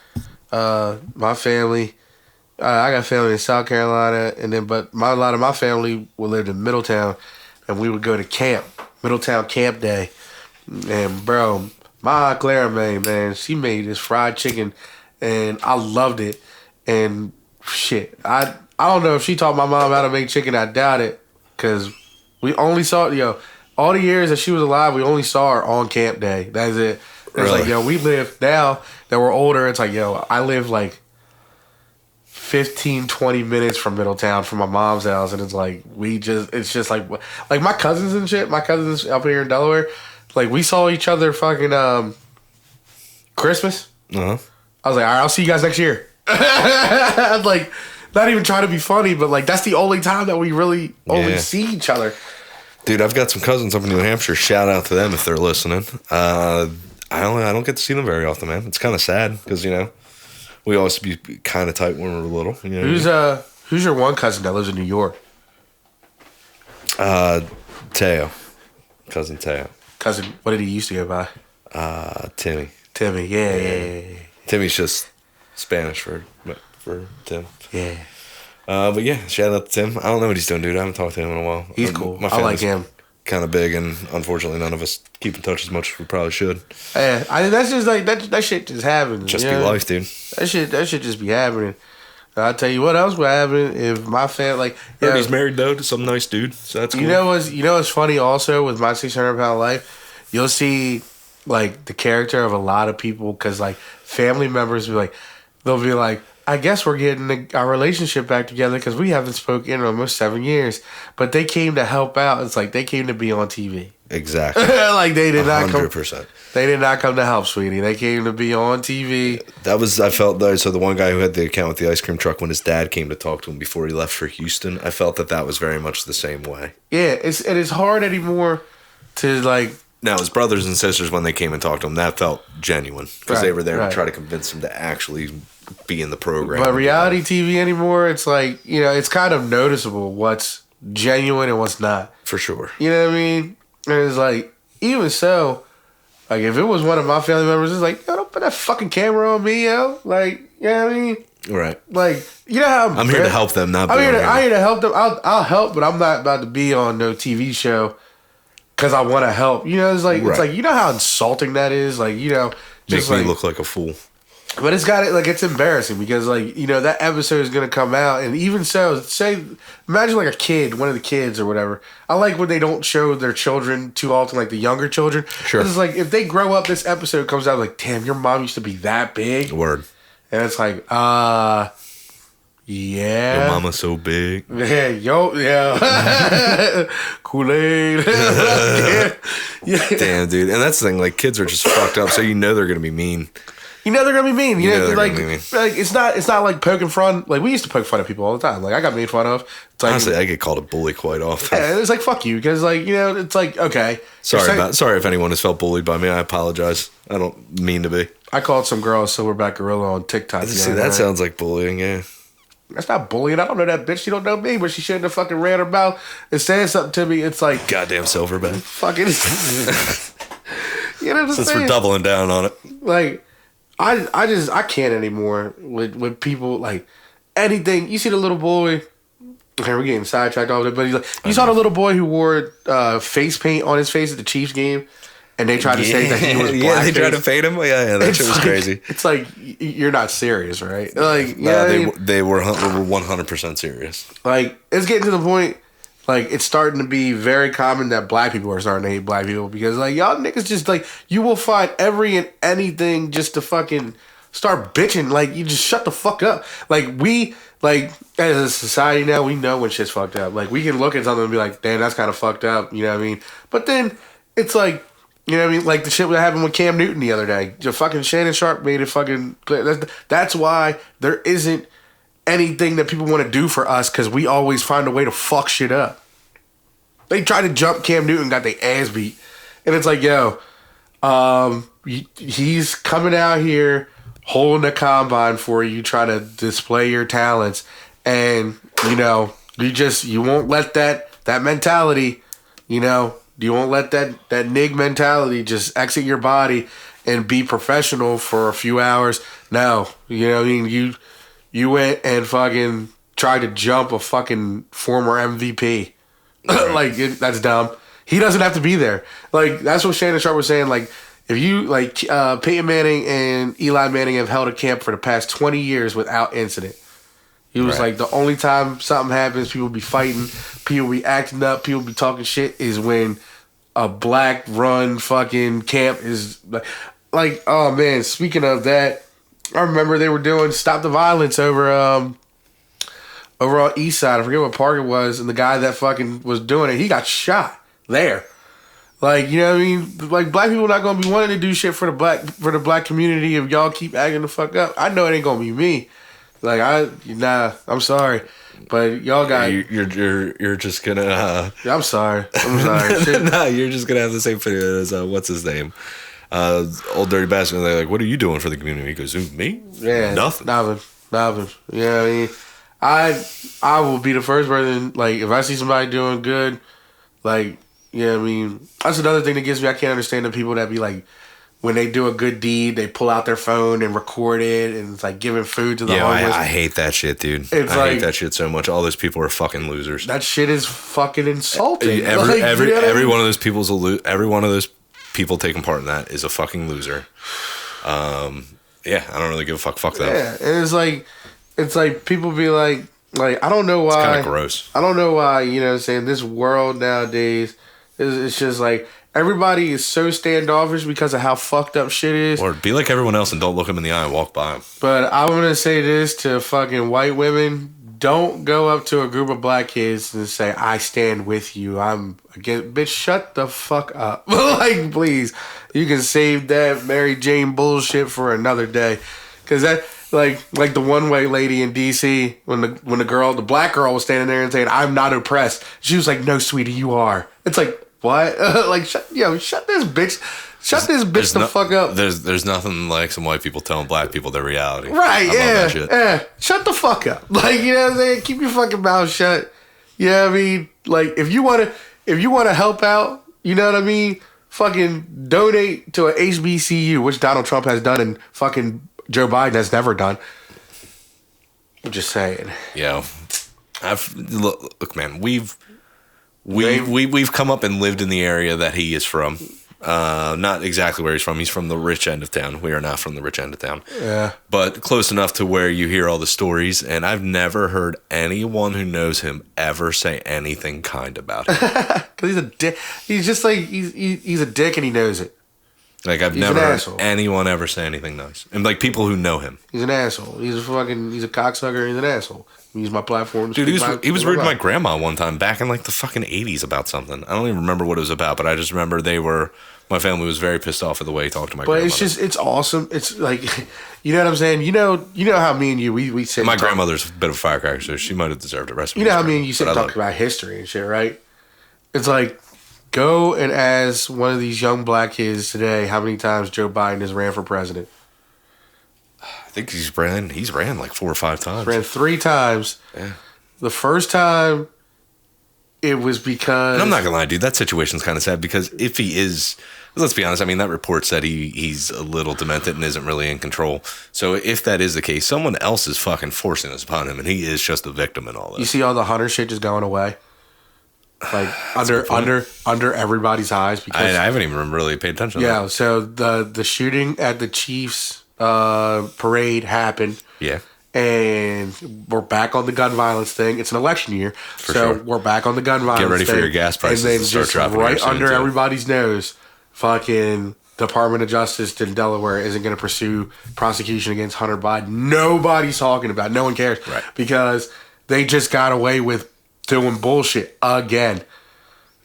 S2: my family, I got family in South Carolina, but a lot of my family lived in Middletown, and we would go to camp, Middletown Camp Day. And, bro, my Aunt Clara, man, she made this fried chicken, and I loved it. And, shit, I don't know if she taught my mom how to make chicken. I doubt it, because we only saw, all the years that she was alive, we only saw her on Camp Day. That's it. It's really? Like, we live, now that we're older, it's like, I live, like, 15, 20 minutes from Middletown from my mom's house, and it's like it's just like my cousins and shit. My cousins up here in Delaware, like we saw each other fucking Christmas. I was like, all right, I'll see you guys next year. Like, not even trying to be funny, but like that's the only time that we really only see each other.
S1: Dude, I've got some cousins up in New Hampshire. Shout out to them if they're listening. I don't get to see them very often, man. It's kind of sad because we always be kind of tight when we were little. You know
S2: who's your one cousin that lives in New York?
S1: Teo. Cousin Teo.
S2: cousin. What did he used to go by?
S1: Timmy.
S2: Timmy. Yeah.
S1: Timmy's just Spanish for Tim.
S2: Yeah.
S1: But yeah, shout out to Tim. I don't know what he's doing, dude. I haven't talked to him in a while.
S2: He's cool.
S1: My
S2: I like him.
S1: Kind of big, and unfortunately, none of us keep in touch as much as we probably should.
S2: Yeah, I mean, that's just like that shit just happens.
S1: Just be life, dude.
S2: That shit just be happening. I'll tell you what else would happen if my family like.
S1: Heard he's married though to some nice dude, so that's cool.
S2: You know what's funny also with my 600-pound life, you'll see like the character of a lot of people because like family members they'll be like, I guess we're getting our relationship back together because we haven't spoken in almost 7 years. But they came to help out. It's like they came to be on TV.
S1: Exactly.
S2: Like they did not come.
S1: 100%.
S2: They did not come to help, sweetie. They came to be on TV.
S1: I felt though. So the one guy who had the account with the ice cream truck, when his dad came to talk to him before he left for Houston, I felt that was very much the same way.
S2: Yeah, it's hard anymore to like.
S1: Now, his brothers and sisters, when they came and talked to him, that felt genuine because they were there to try to convince him to actually be in the program.
S2: But reality TV anymore, it's like, it's kind of noticeable what's genuine and what's not.
S1: For sure.
S2: You know what I mean? And it's like, even so, like if it was one of my family members, it's like, yo, don't put that fucking camera on me, yo. Like, you know what I mean?
S1: Right.
S2: Like, you know how
S1: I'm here to help them, not
S2: I'm here to help them. I'll help, but I'm not about to be on no TV show because I want to help. It's like you know how insulting that is. Like,
S1: just make me look like a fool.
S2: But it's embarrassing because that episode is gonna come out, and even so, imagine like a kid, one of the kids or whatever. I like when they don't show their children too often, like the younger children.
S1: Sure.
S2: It's like if they grow up, this episode comes out like, damn, your mom used to be that big.
S1: Word.
S2: And it's like, yeah.
S1: Your mama's so big.
S2: Yeah, yeah. Kool-Aid. Yeah.
S1: Damn, dude. And that's the thing, like, kids are just fucked up, so they're gonna be mean.
S2: They're gonna be mean.
S1: Gonna be mean.
S2: Like it's not like poking fun. Like we used to poke fun at people all the time. Like I got made fun of. It's like,
S1: honestly, I get called a bully quite often.
S2: Yeah, it's like fuck you because it's like okay.
S1: Sorry if anyone has felt bullied by me. I apologize. I don't mean to be.
S2: I called some girl a silverback gorilla on TikTok.
S1: See, that sounds like bullying. Yeah.
S2: That's not bullying. I don't know that bitch. She don't know me, but she shouldn't have fucking ran her mouth and said something to me. It's like
S1: goddamn silverback.
S2: Fucking.
S1: Since we're doubling down on it.
S2: Like. I can't anymore with people like anything. You see the little boy. Okay, we're getting sidetracked all of it, but he's like, you saw the little boy who wore face paint on his face at the Chiefs game, and they tried to say that he was black.
S1: Yeah, they tried to fade him. Yeah, that shit was crazy.
S2: It's like you're not serious, right? Like,
S1: they were 100% serious.
S2: Like it's getting to the point. Like, it's starting to be very common that black people are starting to hate black people because, like, y'all niggas just, like, you will find every and anything just to fucking start bitching. Like, you just shut the fuck up. Like, we, like, as a society now, we know when shit's fucked up. Like, we can look at something and be like, damn, that's kind of fucked up. You know what I mean? But then it's like, you know what I mean? Like, the shit that happened with Cam Newton the other day. Just fucking Shannon Sharp made it fucking clear. That's why there isn't anything that people want to do for us because we always find a way to fuck shit up. They tried to jump Cam Newton, got their ass beat. And it's like, yo, he's coming out here holding a combine for you, trying to display your talents. And, you won't let that mentality, you won't let that nig mentality just exit your body and be professional for a few hours. No, you went and fucking tried to jump a fucking former MVP. Like, that's dumb. He doesn't have to be there. Like, that's what Shannon Sharp was saying. Like, if you, like, Peyton Manning and Eli Manning have held a camp for the past 20 years without incident. He was like, the only time something happens, people be fighting, people be acting up, people be talking shit, is when a black run fucking camp is like, oh man, speaking of that, I remember they were doing Stop the Violence over on East Side. I forget what park it was, and the guy that fucking was doing it, he got shot there. Like, you know what I mean? Like, black people not gonna be wanting to do shit for the black community if y'all keep acting the fuck up. I know it ain't gonna be me. Like, I'm sorry, but y'all got.
S1: You're just gonna.
S2: I'm sorry.
S1: No, you're just gonna have the same video as what's his name, Old Dirty Bastard. And they're like, "What are you doing for the community?" He goes, "Who, me?
S2: Yeah,
S1: nothing.
S2: You know what I mean? I will be the first person. Like, if I see somebody doing good, like, Yeah, I mean, that's another thing that gets me. I can't understand the people that be like, when they do a good deed, they pull out their phone and record it, and it's like giving food to the homeless.
S1: I hate that shit, dude.
S2: It's
S1: I
S2: like,
S1: hate that shit so much. All those people are fucking losers.
S2: That shit is fucking insulting.
S1: Every one of those people's every one of those people taking part in that is a fucking loser. Yeah, I don't really give a fuck. Fuck that.
S2: Yeah, and it's like people be like I don't know why.
S1: It's kind of gross.
S2: I don't know why. You know what I'm saying? This world nowadays it's just like. Everybody is so standoffish because of how fucked up shit is.
S1: Or be like everyone else and don't look them in the eye and walk by them.
S2: But I'm going to say this to fucking white women. Don't go up to a group of black kids and say, I stand with you. I'm against. Bitch, shut the fuck up. Like, please. You can save that Mary Jane bullshit for another day. Because that, like the one white lady in D.C., when the black girl was standing there and saying, I'm not oppressed. She was like, no, sweetie, you are. It's like, what? Like, shut this bitch. Shut this bitch the fuck up.
S1: There's nothing like some white people telling black people their reality.
S2: Right, yeah. Shut the fuck up. Like, you know what I'm saying? Keep your fucking mouth shut. You know what I mean? Like, if you wanna help out, you know what I mean? Fucking donate to a HBCU, which Donald Trump has done and fucking Joe Biden has never done. I'm just saying.
S1: Yeah. Look, man, we've come up and lived in the area that he is from. Not exactly where he's from. He's from the rich end of town. We are not from the rich end of town.
S2: Yeah. But
S1: close enough to where you hear all the stories, and I've never heard anyone who knows him ever say anything kind about him.
S2: Because he's a dick. He's just like, he's a dick and he knows it.
S1: Like, I've never heard anyone ever say anything nice. And, like, people who know him.
S2: He's an asshole. He's a cocksucker. He's an asshole. Use my platform.
S1: Dude, he was rude to my grandma one time back in like the fucking 80s about something. I don't even remember what it was about, but I just remember my family was very pissed off at the way he talked to my grandmother.
S2: But it's awesome. It's like, you know what I'm saying? You know how me and you, we sit.
S1: My grandmother's a bit of a firecracker, so she might have deserved a rest.
S2: You know how me and you sit and talk about history and shit, right? It's like, go and ask one of these young black kids today how many times Joe Biden has ran for president.
S1: I think he's ran like 4 or 5 times.
S2: Ran 3 times.
S1: Yeah.
S2: The first time, it was because...
S1: And I'm not going to lie, dude, that situation's kind of sad because if he is... Let's be honest, I mean, that report said he's a little demented and isn't really in control. So if that is the case, someone else is fucking forcing this upon him and he is just a victim in all this.
S2: You see all the Hunter shit just going away? Like, under everybody's eyes. Because
S1: I haven't even really paid attention to that.
S2: Yeah, so the shooting at the Chiefs... parade happened.
S1: Yeah.
S2: And we're back on the gun violence thing. It's an election year. We're back on the gun violence thing.
S1: Get ready for your gas prices.
S2: And then
S1: to start
S2: just
S1: dropping
S2: right under everybody's nose, fucking Department of Justice in Delaware isn't going to pursue prosecution against Hunter Biden. Nobody's talking about it. No one cares.
S1: Right.
S2: Because they just got away with doing bullshit again.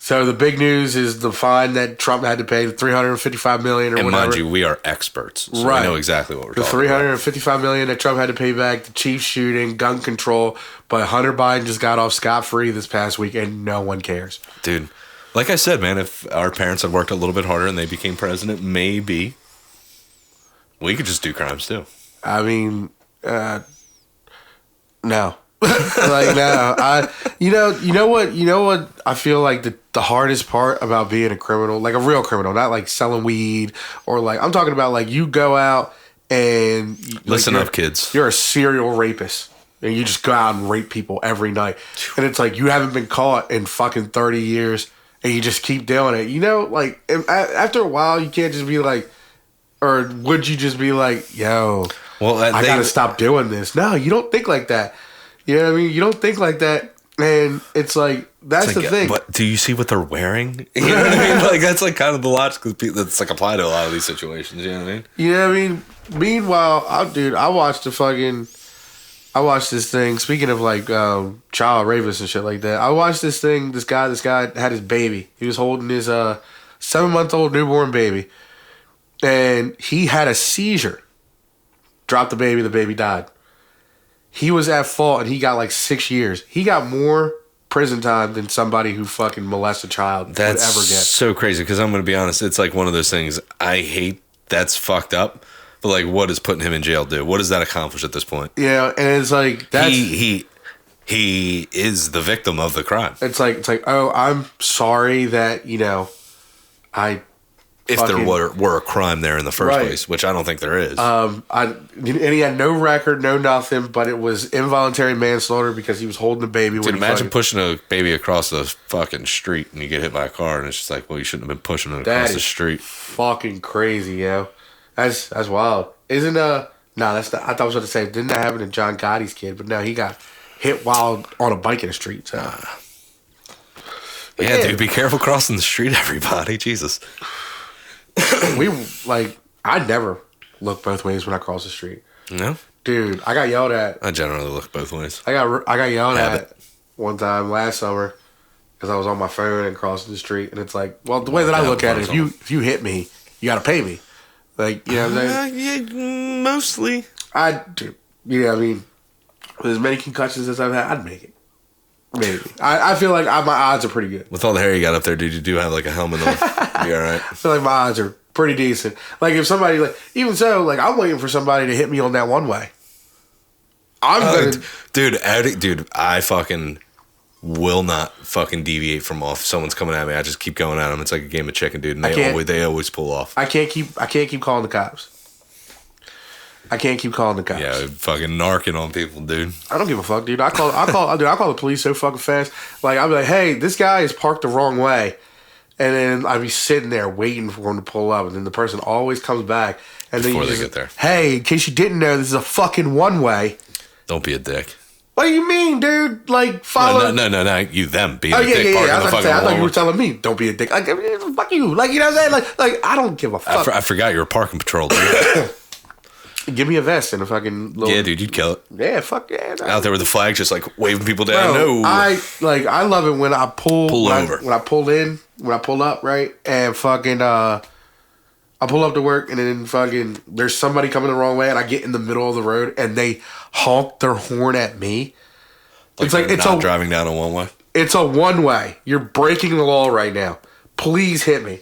S2: So the big news is the fine that Trump had to pay, the $355 million or whatever.
S1: And mind you, we are experts, so we know exactly what we're talking about.
S2: The $355 million that Trump had to pay back, the Chiefs shooting, gun control, but Hunter Biden just got off scot-free this past week, and no one cares.
S1: Dude, like I said, man, if our parents had worked a little bit harder and they became president, maybe we could just do crimes too.
S2: I mean, no. Like, no. You know what I feel like the hardest part about being a criminal, like a real criminal, not like selling weed or like, I'm talking about like you go out and
S1: listen up, kids.
S2: You're a serial rapist and you just go out and rape people every night. And it's like you haven't been caught in fucking 30 years and you just keep doing it. You know, like after a while you can't just be like, or would you just be like, yo, well, I gotta stop doing this. No, you don't think like that. You know what I mean? You don't think like that. And it's like, that's the thing.
S1: But do you see what they're wearing? You know what I mean? Like, that's like kind of the logic that's like applied to a lot of these situations. You know what I mean?
S2: You know what I mean? Meanwhile, I watched this thing. Speaking of like child rapists and shit like that, I watched this thing. This guy had his baby. He was holding his 7-month-old newborn baby. And he had a seizure. Dropped the baby died. He was at fault, and he got like 6 years. He got more prison time than somebody who fucking molests a child would ever get. That's
S1: so crazy, because I'm going to be honest, it's like one of those things, I hate that's fucked up, but like, what does putting him in jail do? What does that accomplish at this point?
S2: Yeah, and it's like, that's...
S1: He he is the victim of the crime.
S2: It's like, oh, I'm sorry that, I
S1: If there were a crime there in the first place, which I don't think there is.
S2: and he had no record, no nothing, but it was involuntary manslaughter because he was holding the baby.
S1: Dude, imagine pushing a baby across the fucking street and you get hit by a car and it's just like, well, you shouldn't have been pushing it across the street.
S2: Fucking crazy, yo. That's wild. Isn't no, that's not. I thought I was going to say, didn't that happen to John Gotti's kid? But no, he got hit while on a bike in the street. So.
S1: Yeah, dude, be careful crossing the street, everybody. Jesus.
S2: I never look both ways when I cross the street.
S1: No?
S2: Dude, I got yelled at.
S1: I generally look both ways.
S2: I got yelled at one time last summer because I was on my phone and crossing the street. And it's like, well, the way that I look at it, if you hit me, you got to pay me. Like, you know what I'm saying?
S1: Yeah, mostly.
S2: Dude, I mean, with as many concussions as I've had, I'd make it. Maybe. I feel like my odds are pretty good.
S1: With all the hair you got up there, dude, you do have like a helmet on. You all right?
S2: I feel like my odds are pretty decent. Like if somebody even so, I'm waiting for somebody to hit me on that one way.
S1: Dude, I fucking will not fucking deviate from off. Someone's coming at me, I just keep going at them. It's like a game of chicken, dude, and they always pull off.
S2: I can't keep calling the cops. I can't keep calling the cops.
S1: Yeah, fucking narking on people, dude.
S2: I don't give a fuck, dude. I call the police so fucking fast. Like, I'll be like, hey, this guy is parked the wrong way. And then I'd be sitting there waiting for him to pull up. And then the person always comes back. And
S1: before they get there.
S2: Hey, in case you didn't know, this is a fucking one-way.
S1: Don't be a dick.
S2: What do you mean, dude? Like, follow...
S1: No, you, them, being
S2: a
S1: dick.
S2: Yeah. I thought you were telling me, don't be a dick. Like, fuck you. Like, you know what I'm saying? Like I don't give a fuck.
S1: I forgot you were parking patrol, dude.
S2: Give me a vest and a fucking little...
S1: Yeah, dude, you'd kill it.
S2: Yeah, fuck yeah. No.
S1: Out there with the flag, just like waving people down.
S2: Bro,
S1: No,
S2: I love it when I pull
S1: over.
S2: When I pull up, right, and fucking I pull up to work, and then fucking there's somebody coming the wrong way, and I get in the middle of the road, and they honk their horn at me.
S1: It's like it's not driving down a one way.
S2: It's a one way. You're breaking the law right now. Please hit me.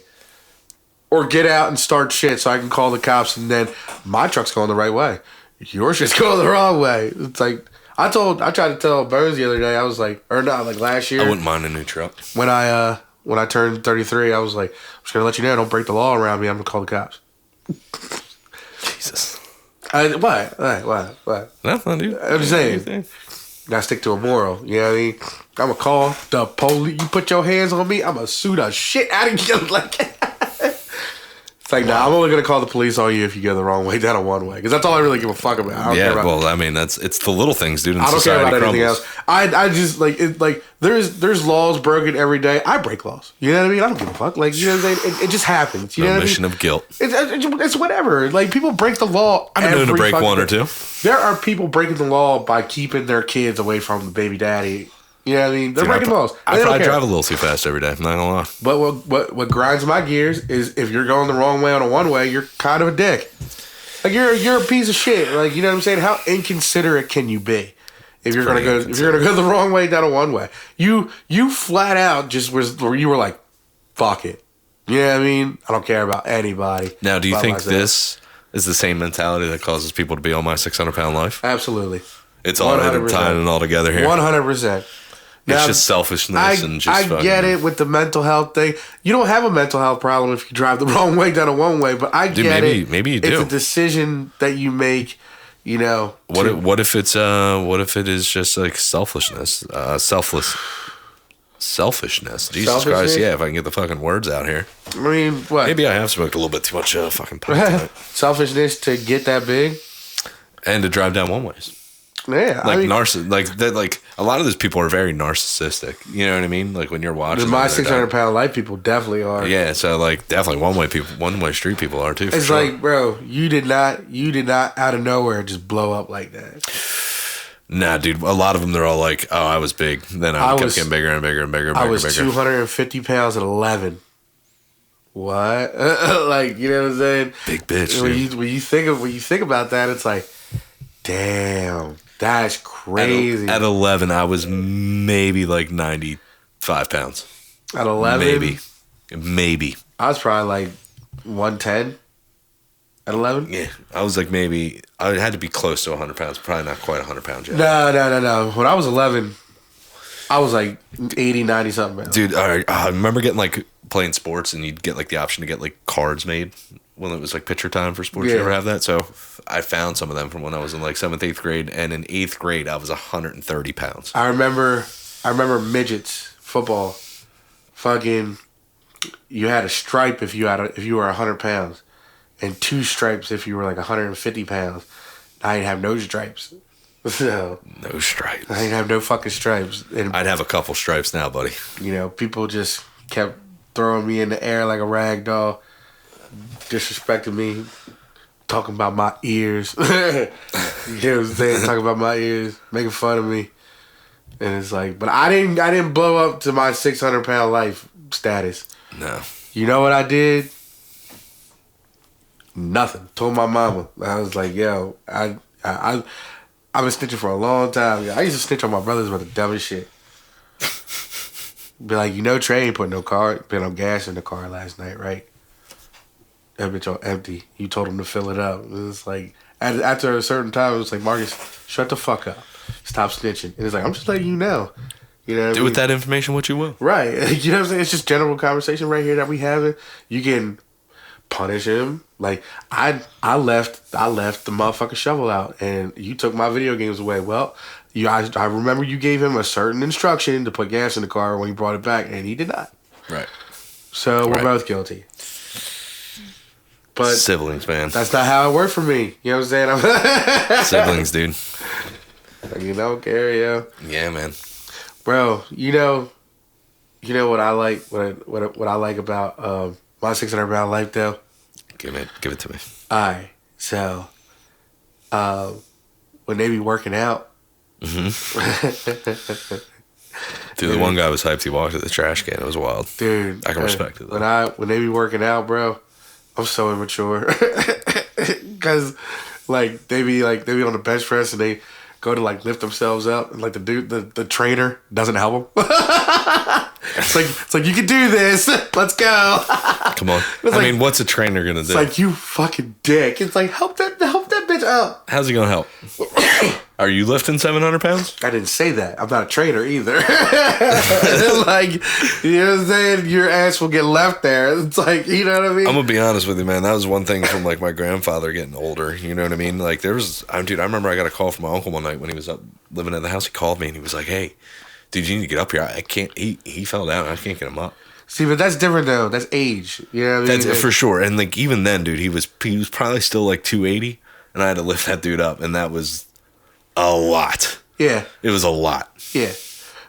S2: Or get out and start shit so I can call the cops, and then my truck's going the right way. Yours just going the wrong way. It's like I tried to tell Bones the other day. I was like, or not, like last year.
S1: I wouldn't mind a new truck.
S2: When I turned 33, I was like, I'm just gonna let you know, don't break the law around me. I'm gonna call the cops.
S1: Jesus.
S2: What?
S1: Nothing, dude.
S2: I'm just saying. Gotta stick to a moral. You know what I mean? I'm gonna call the police. You put your hands on me, I'm gonna sue the shit out of you. Like. It's like, nah, I'm only going to call the police on you if you go the wrong way down a one way. Because that's all I really give a fuck about. I don't care about,
S1: I mean, it's the little things, dude.
S2: I don't care about anything else. I just, there's laws broken every day. I break laws. You know what I mean? I don't give a fuck. Like, you know what I'm saying? It just happens. You know what I mean?
S1: Mission of guilt.
S2: It's whatever. Like, people break the law.
S1: I've been known to break one or two.
S2: There are people breaking the law by keeping their kids away from the baby daddy. You know what I mean? They're breaking laws.
S1: I probably drive a little too fast every day. I'm not gonna lie.
S2: But what grinds my gears is if you're going the wrong way on a one way, you're kind of a dick. Like you're a piece of shit. Like, you know what I'm saying? How inconsiderate can you be if you're gonna go the wrong way down a one way? You flat out just you were like, fuck it. You know what I mean? I don't care about anybody.
S1: Now, do you think this is the same mentality that causes people to be on my 600-pound life?
S2: Absolutely.
S1: It's all tying it all together here.
S2: 100%.
S1: It's just selfishness and just
S2: I get it with the mental health thing. You don't have a mental health problem if you drive the wrong way down a one way, but I get it.
S1: Maybe you do.
S2: It's a decision that you make, you know.
S1: What if it is just like selfishness? Selfishness. Jesus Christ, yeah, if I can get the fucking words out here.
S2: I mean, what?
S1: Maybe I have smoked a little bit too much fucking pot tonight.
S2: Selfishness to get that big?
S1: And to drive down one ways.
S2: Yeah,
S1: like like a lot of those people are very narcissistic. You know what I mean? Like when you're watching,
S2: my 600-pound life people definitely are.
S1: Yeah, so like definitely one way street people are too.
S2: It's like, bro, you did not out of nowhere just blow up like that.
S1: Nah, dude. A lot of them, they're all like, "Oh, I was big." Then I kept getting bigger and bigger and bigger.
S2: I was 250 pounds at 11. What? Like, you know what I'm saying?
S1: Big bitch.
S2: When you think about that, it's like, damn. That's crazy.
S1: At 11, I was maybe like 95 pounds.
S2: At 11?
S1: Maybe.
S2: I was probably like 110 At 11?
S1: Yeah, I was like maybe I had to be close to 100 pounds, probably not quite 100 pounds yet.
S2: No. When I was 11, I was like 80, 90 something. Man.
S1: Dude, I remember getting like playing sports, and you'd get like the option to get like cards made when it was like picture time for sports.
S2: Yeah.
S1: You ever have that? So I found some of them from when I was in like 7th, 8th grade, and in 8th grade I was 130 pounds.
S2: I remember midgets football. Fucking, you had a stripe if you were 100 pounds, and 2 stripes if you were like 150 pounds. I didn't have no stripes. So,
S1: no stripes.
S2: I didn't have no fucking stripes. And
S1: I'd have a couple stripes now, buddy.
S2: you know, people just kept throwing me in the air like a rag doll, disrespecting me, talking about my ears. You know what I'm saying? Talking about my ears, making fun of me. And it's like, but I didn't blow up to my 600-pound life status.
S1: No.
S2: You know what I did? Nothing. Told my mama. I was like, yo, I've been snitching for a long time. I used to snitch on my brothers about the dumbest shit. Be like, you know, Trey ain't put no gas in the car last night, right? That bitch on empty. You told him to fill it up. It was like, after a certain time, it was like, Marcus, shut the fuck up. Stop snitching. And it's like, I'm just letting you know. You know what
S1: Do with that information what you will.
S2: Right. You know what I'm saying? It's just general conversation right here that we having. You can punish him. Like, I left the motherfucking shovel out, and you took my video games away. Well, I remember you gave him a certain instruction to put gas in the car when he brought it back, and he did not.
S1: Right.
S2: So we're both guilty. But
S1: siblings, man.
S2: That's not how it worked for me. You know what I'm saying?
S1: Siblings, dude.
S2: Like, you don't care, yo.
S1: Yeah, man.
S2: Bro, you know what I like. What I like about my 600-pound life, though.
S1: Give it to me.
S2: All right, so when they be working out,
S1: Dude, the one guy was hyped. He walked to the trash can. It was wild.
S2: Dude,
S1: I can respect it. Though.
S2: When they be working out, bro, I'm so immature. Cause like they be on the bench press and they go to like lift themselves up, and like the trainer doesn't help them. It's like you can do this. Let's go.
S1: Come on. I mean, what's a trainer gonna do?
S2: It's like, you fucking dick. It's like, help that bitch up.
S1: How's he gonna help? Are you lifting 700 pounds?
S2: I didn't say that. I'm not a trainer either. Like, you know what I'm saying? Your ass will get left there. It's like, you know what I mean?
S1: I'm gonna be honest with you, man. That was one thing from like my grandfather getting older. You know what I mean? Like dude, I remember I got a call from my uncle one night when he was up living at the house. He called me and he was like, "Hey, dude, you need to get up here. I can't." He fell down. I can't get him up.
S2: See, but that's different though. That's age. You know what I mean?
S1: That's for sure. And like even then, dude, he was probably still like 280, and I had to lift that dude up, and that was a lot.
S2: Yeah.
S1: It was a lot.
S2: Yeah.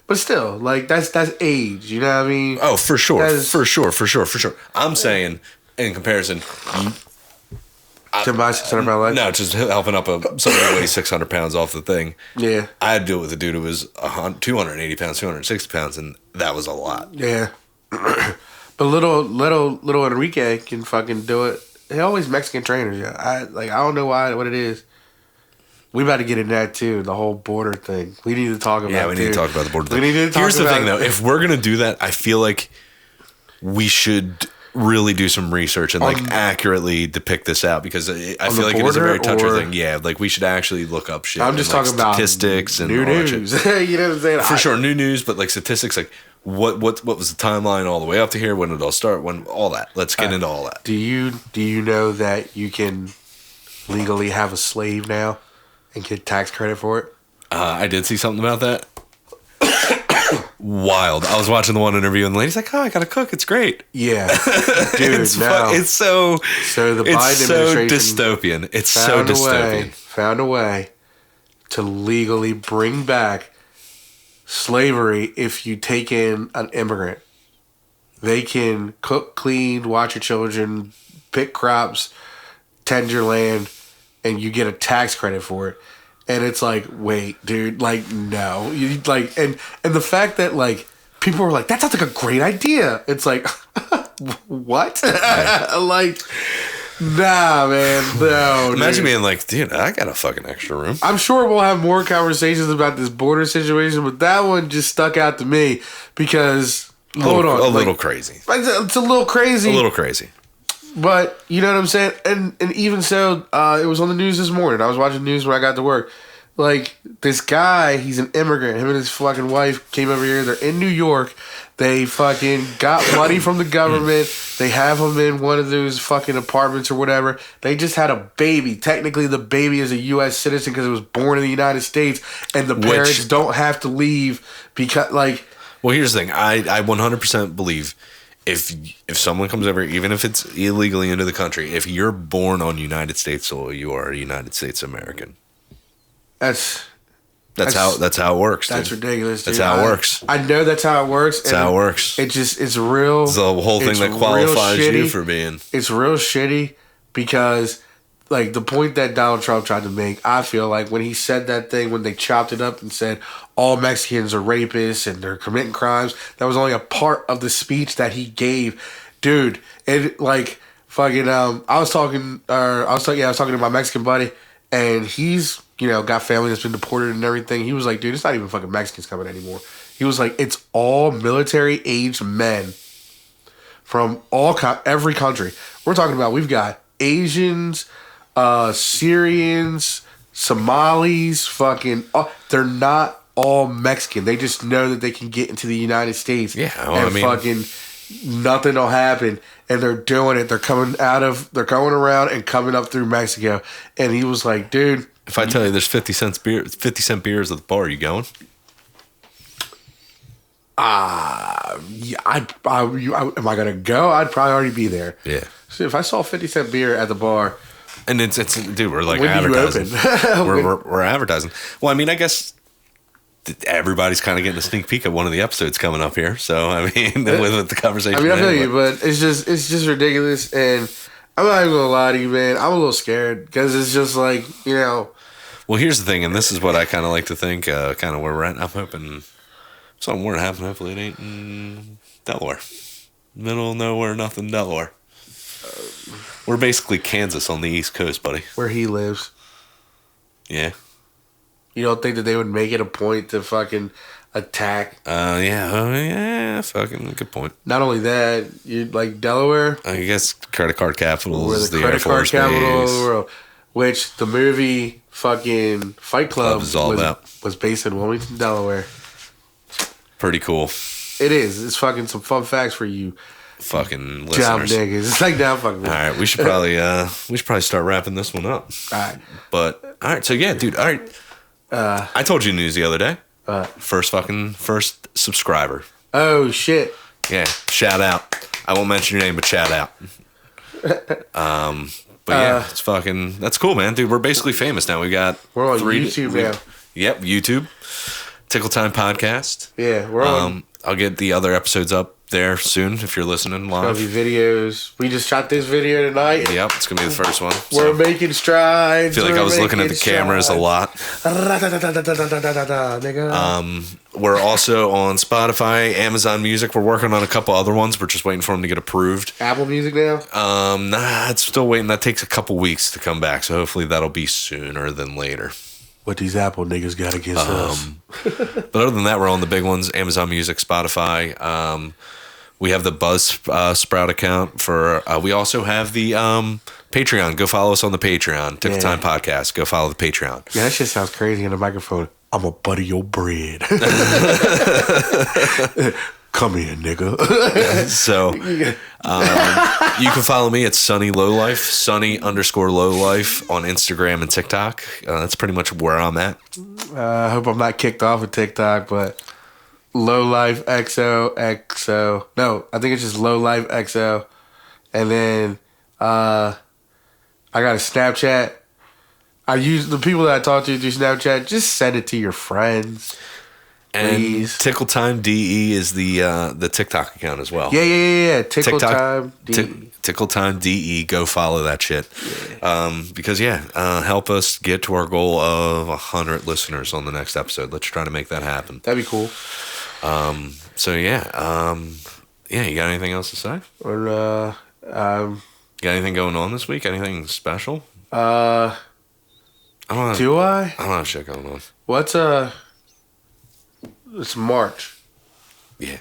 S2: But still, like that's age, you know what I mean?
S1: Oh, for sure. For sure. I'm saying in comparison
S2: to my 600-pound life?
S1: No, just helping up somebody who weighs 600 pounds off the thing.
S2: Yeah.
S1: I had to do it with a dude who was 280 pounds, 260 pounds, and that was a lot.
S2: Yeah. But little Enrique can fucking do it. They always Mexican trainers, yeah. I don't know what it is. We about to get into that too, the whole border thing. We need to talk about it.
S1: Yeah, we need to talk about the border thing.
S2: Here's
S1: the thing, though. If we're going to do that, I feel like we should really do some research and like accurately depict this out, because I feel like it is a very touchy thing. Yeah, like we should actually look up shit.
S2: I'm just talking about
S1: statistics and
S2: new
S1: all that
S2: news.
S1: shit.
S2: You know what I'm saying?
S1: For sure, new news, but like statistics, like what was the timeline all the way up to here? When did it all start? When all that? Let's get into all that.
S2: Do you know that you can legally have a slave now and get tax credit for it?
S1: I did see something about that. Wild. I was watching the one interview and the lady's like, "Oh, I got to cook. It's great."
S2: Yeah, dude.
S1: it's so
S2: the Biden administration
S1: dystopian. It's so dystopian.
S2: Found a way to legally bring back slavery if you take in an immigrant. They can cook, clean, watch your children, pick crops, tend your land, and you get a tax credit for it. And it's like, wait, dude, like, no. You like, and the fact that like people were like, that sounds like a great idea. It's like, what? Like, nah, man, no.
S1: Imagine being like, dude, I got a fucking extra room.
S2: I'm sure we'll have more conversations about this border situation, but that one just stuck out to me because
S1: a little crazy.
S2: It's a little crazy.
S1: A little crazy.
S2: But you know what I'm saying? And even so, it was on the news this morning. I was watching the news when I got to work. Like, this guy, he's an immigrant. Him and his fucking wife came over here. They're in New York. They fucking got money from the government. They have him in one of those fucking apartments or whatever. They just had a baby. Technically, the baby is a U.S. citizen because it was born in the United States. And the parents don't have to leave because, like...
S1: Well, here's the thing. I 100% believe if someone comes over, even if it's illegally into the country, if you're born on United States soil, you are a United States American. That's how it works.
S2: That's
S1: dude.
S2: ridiculous. Dude.
S1: That's how it works.
S2: I know that's how it works.
S1: That's how it works.
S2: It's real.
S1: It's the whole thing that qualifies you for being.
S2: It's real shitty because, like, the point that Donald Trump tried to make, I feel like when he said that thing, when they chopped it up and said all Mexicans are rapists and they're committing crimes, that was only a part of the speech that he gave, dude. It like fucking. I was talking to my Mexican buddy, and he's, you know, got family that's been deported and everything. He was like, dude, it's not even fucking Mexicans coming anymore. He was like, it's all military-aged men from every country. We're talking about, we've got Asians, Syrians, Somalis, fucking... they're not all Mexican. They just know that they can get into the United States.
S1: Yeah, well,
S2: and fucking nothing will happen. And they're doing it. They're going around and coming up through Mexico. And he was like, dude...
S1: If I tell you there's 50 cent beers at the bar, are you going?
S2: Yeah, am I gonna go? I'd probably already be there.
S1: Yeah.
S2: So if I saw 50-cent beer at the bar,
S1: and it's dude, we're like
S2: when
S1: advertising.
S2: Do you open?
S1: we're advertising. Well, I mean, I guess everybody's kind of getting a sneak peek at one of the episodes coming up here. So I mean, with the conversation.
S2: I mean, I feel you, but it's just ridiculous, and I'm not even gonna lie to you, man. I'm a little scared because it's just like, you know.
S1: Well, here's the thing, and this is what I kind of like to think, kind of where we're at. I'm hoping something were to happen. Hopefully, it ain't in Delaware, middle of nowhere, nothing, Delaware. We're basically Kansas on the East Coast, buddy.
S2: Where he lives.
S1: Yeah.
S2: You don't think that they would make it a point to fucking attack?
S1: Yeah, fucking good point.
S2: Not only that, you like Delaware.
S1: I guess credit card capital
S2: We're
S1: is
S2: the
S1: the
S2: credit
S1: Air Force
S2: card capital
S1: base.
S2: of the world. Which the movie fucking Fight Club was based in Wilmington, Delaware.
S1: Pretty cool.
S2: It is. It's fucking some fun facts for you
S1: fucking
S2: job
S1: listeners.
S2: niggas. It's like that fucking.
S1: All right, we should probably start wrapping this one up.
S2: All right.
S1: But all right, so yeah, dude. All right. I told you news the other day. First subscriber.
S2: Oh shit.
S1: Yeah, shout out. I won't mention your name, but shout out. But yeah, it's fucking. That's cool, man, dude. We're basically famous now. We got.
S2: We're on YouTube now.
S1: Yep, YouTube. Tickle Time Podcast.
S2: Yeah, we're on.
S1: I'll get the other episodes up there soon if you're listening live.
S2: Gonna be videos. We just shot this video tonight.
S1: Yep, it's gonna be the first one.
S2: We're making strides.
S1: I feel like I was looking at the cameras a lot. We're also on Spotify, Amazon Music. We're working on a couple other ones. We're just waiting for them to get approved.
S2: Apple Music now?
S1: Nah, it's still waiting. That takes a couple weeks to come back, so hopefully that'll be sooner than later.
S2: What these Apple niggas got against us.
S1: But other than that, we're on the big ones: Amazon Music, Spotify. We have the Buzzsprout account for. We also have the Patreon. Go follow us on the Patreon. Tickle Time Podcast. Go follow the Patreon.
S2: Yeah, that shit sounds crazy in the microphone. I'm a butter your bread. Come here, nigga.
S1: So you can follow me at Sunny Lowlife, Sunny_Lowlife on Instagram and TikTok. That's pretty much where I'm at.
S2: I hope I'm not kicked off of TikTok, but Lowlife XO. No, I think it's just Lowlife XO. And then I got a Snapchat. I use the people that I talk to through Snapchat. Just send it to your friends.
S1: And Tickle Time DE is the TikTok account as well.
S2: Yeah. Tickle Time DE.
S1: Tickle Time DE. Go follow that shit. Yeah. Because help us get to our goal of 100 listeners on the next episode. Let's try to make that happen.
S2: That'd be cool.
S1: So you got anything else to say?
S2: Or
S1: got anything going on this week? Anything special?
S2: Do I?
S1: I don't have shit going on.
S2: What's It's March.
S1: Yeah.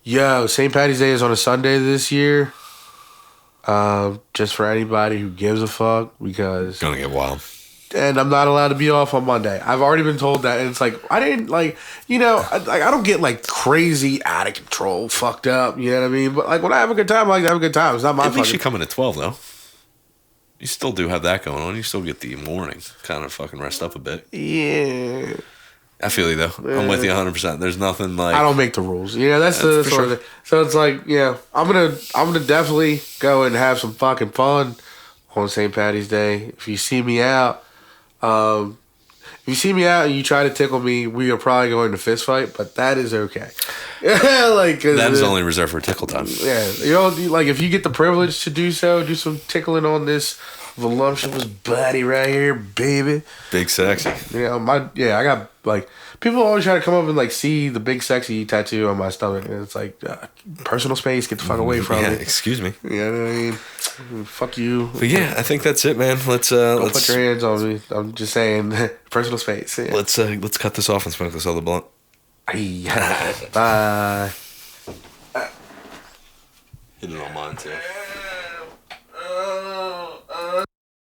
S2: Yo, St. Patty's Day is on a Sunday this year. Just for anybody who gives a fuck, because
S1: Gonna get wild.
S2: and I'm not allowed to be off on Monday. I've already been told that, and it's like I didn't like, I don't get like crazy out of control, fucked up. You know what I mean? But like when I have a good time, I like to have a good time. It's not my.
S1: At least you come in at 12 though. You still do have that going on. You still get the morning, kind of fucking rest up a bit.
S2: Yeah.
S1: I feel you though. I'm with you 100%. There's nothing like
S2: I don't make the rules. That's the
S1: for
S2: sort
S1: sure.
S2: of thing. So it's like, I'm gonna definitely go and have some fucking fun on St. Patty's Day. If you see me out, and you try to tickle me, we are probably going to fist fight, but that is okay.
S1: that is only reserved for tickle time.
S2: Yeah, like if you get the privilege to do so, do some tickling on this voluptuous body right here, baby.
S1: Big sexy.
S2: I got like people always try to come up and like see the big sexy tattoo on my stomach, and it's like personal space. Get the fuck away from it.
S1: Excuse me.
S2: You know what I mean? Fuck you.
S1: But yeah, I think that's it, man. Let's
S2: put your hands on me. I'm just saying, personal space. Yeah.
S1: Let's cut this off and smoke this other blunt.
S2: Bye.
S1: Hit it on mine too.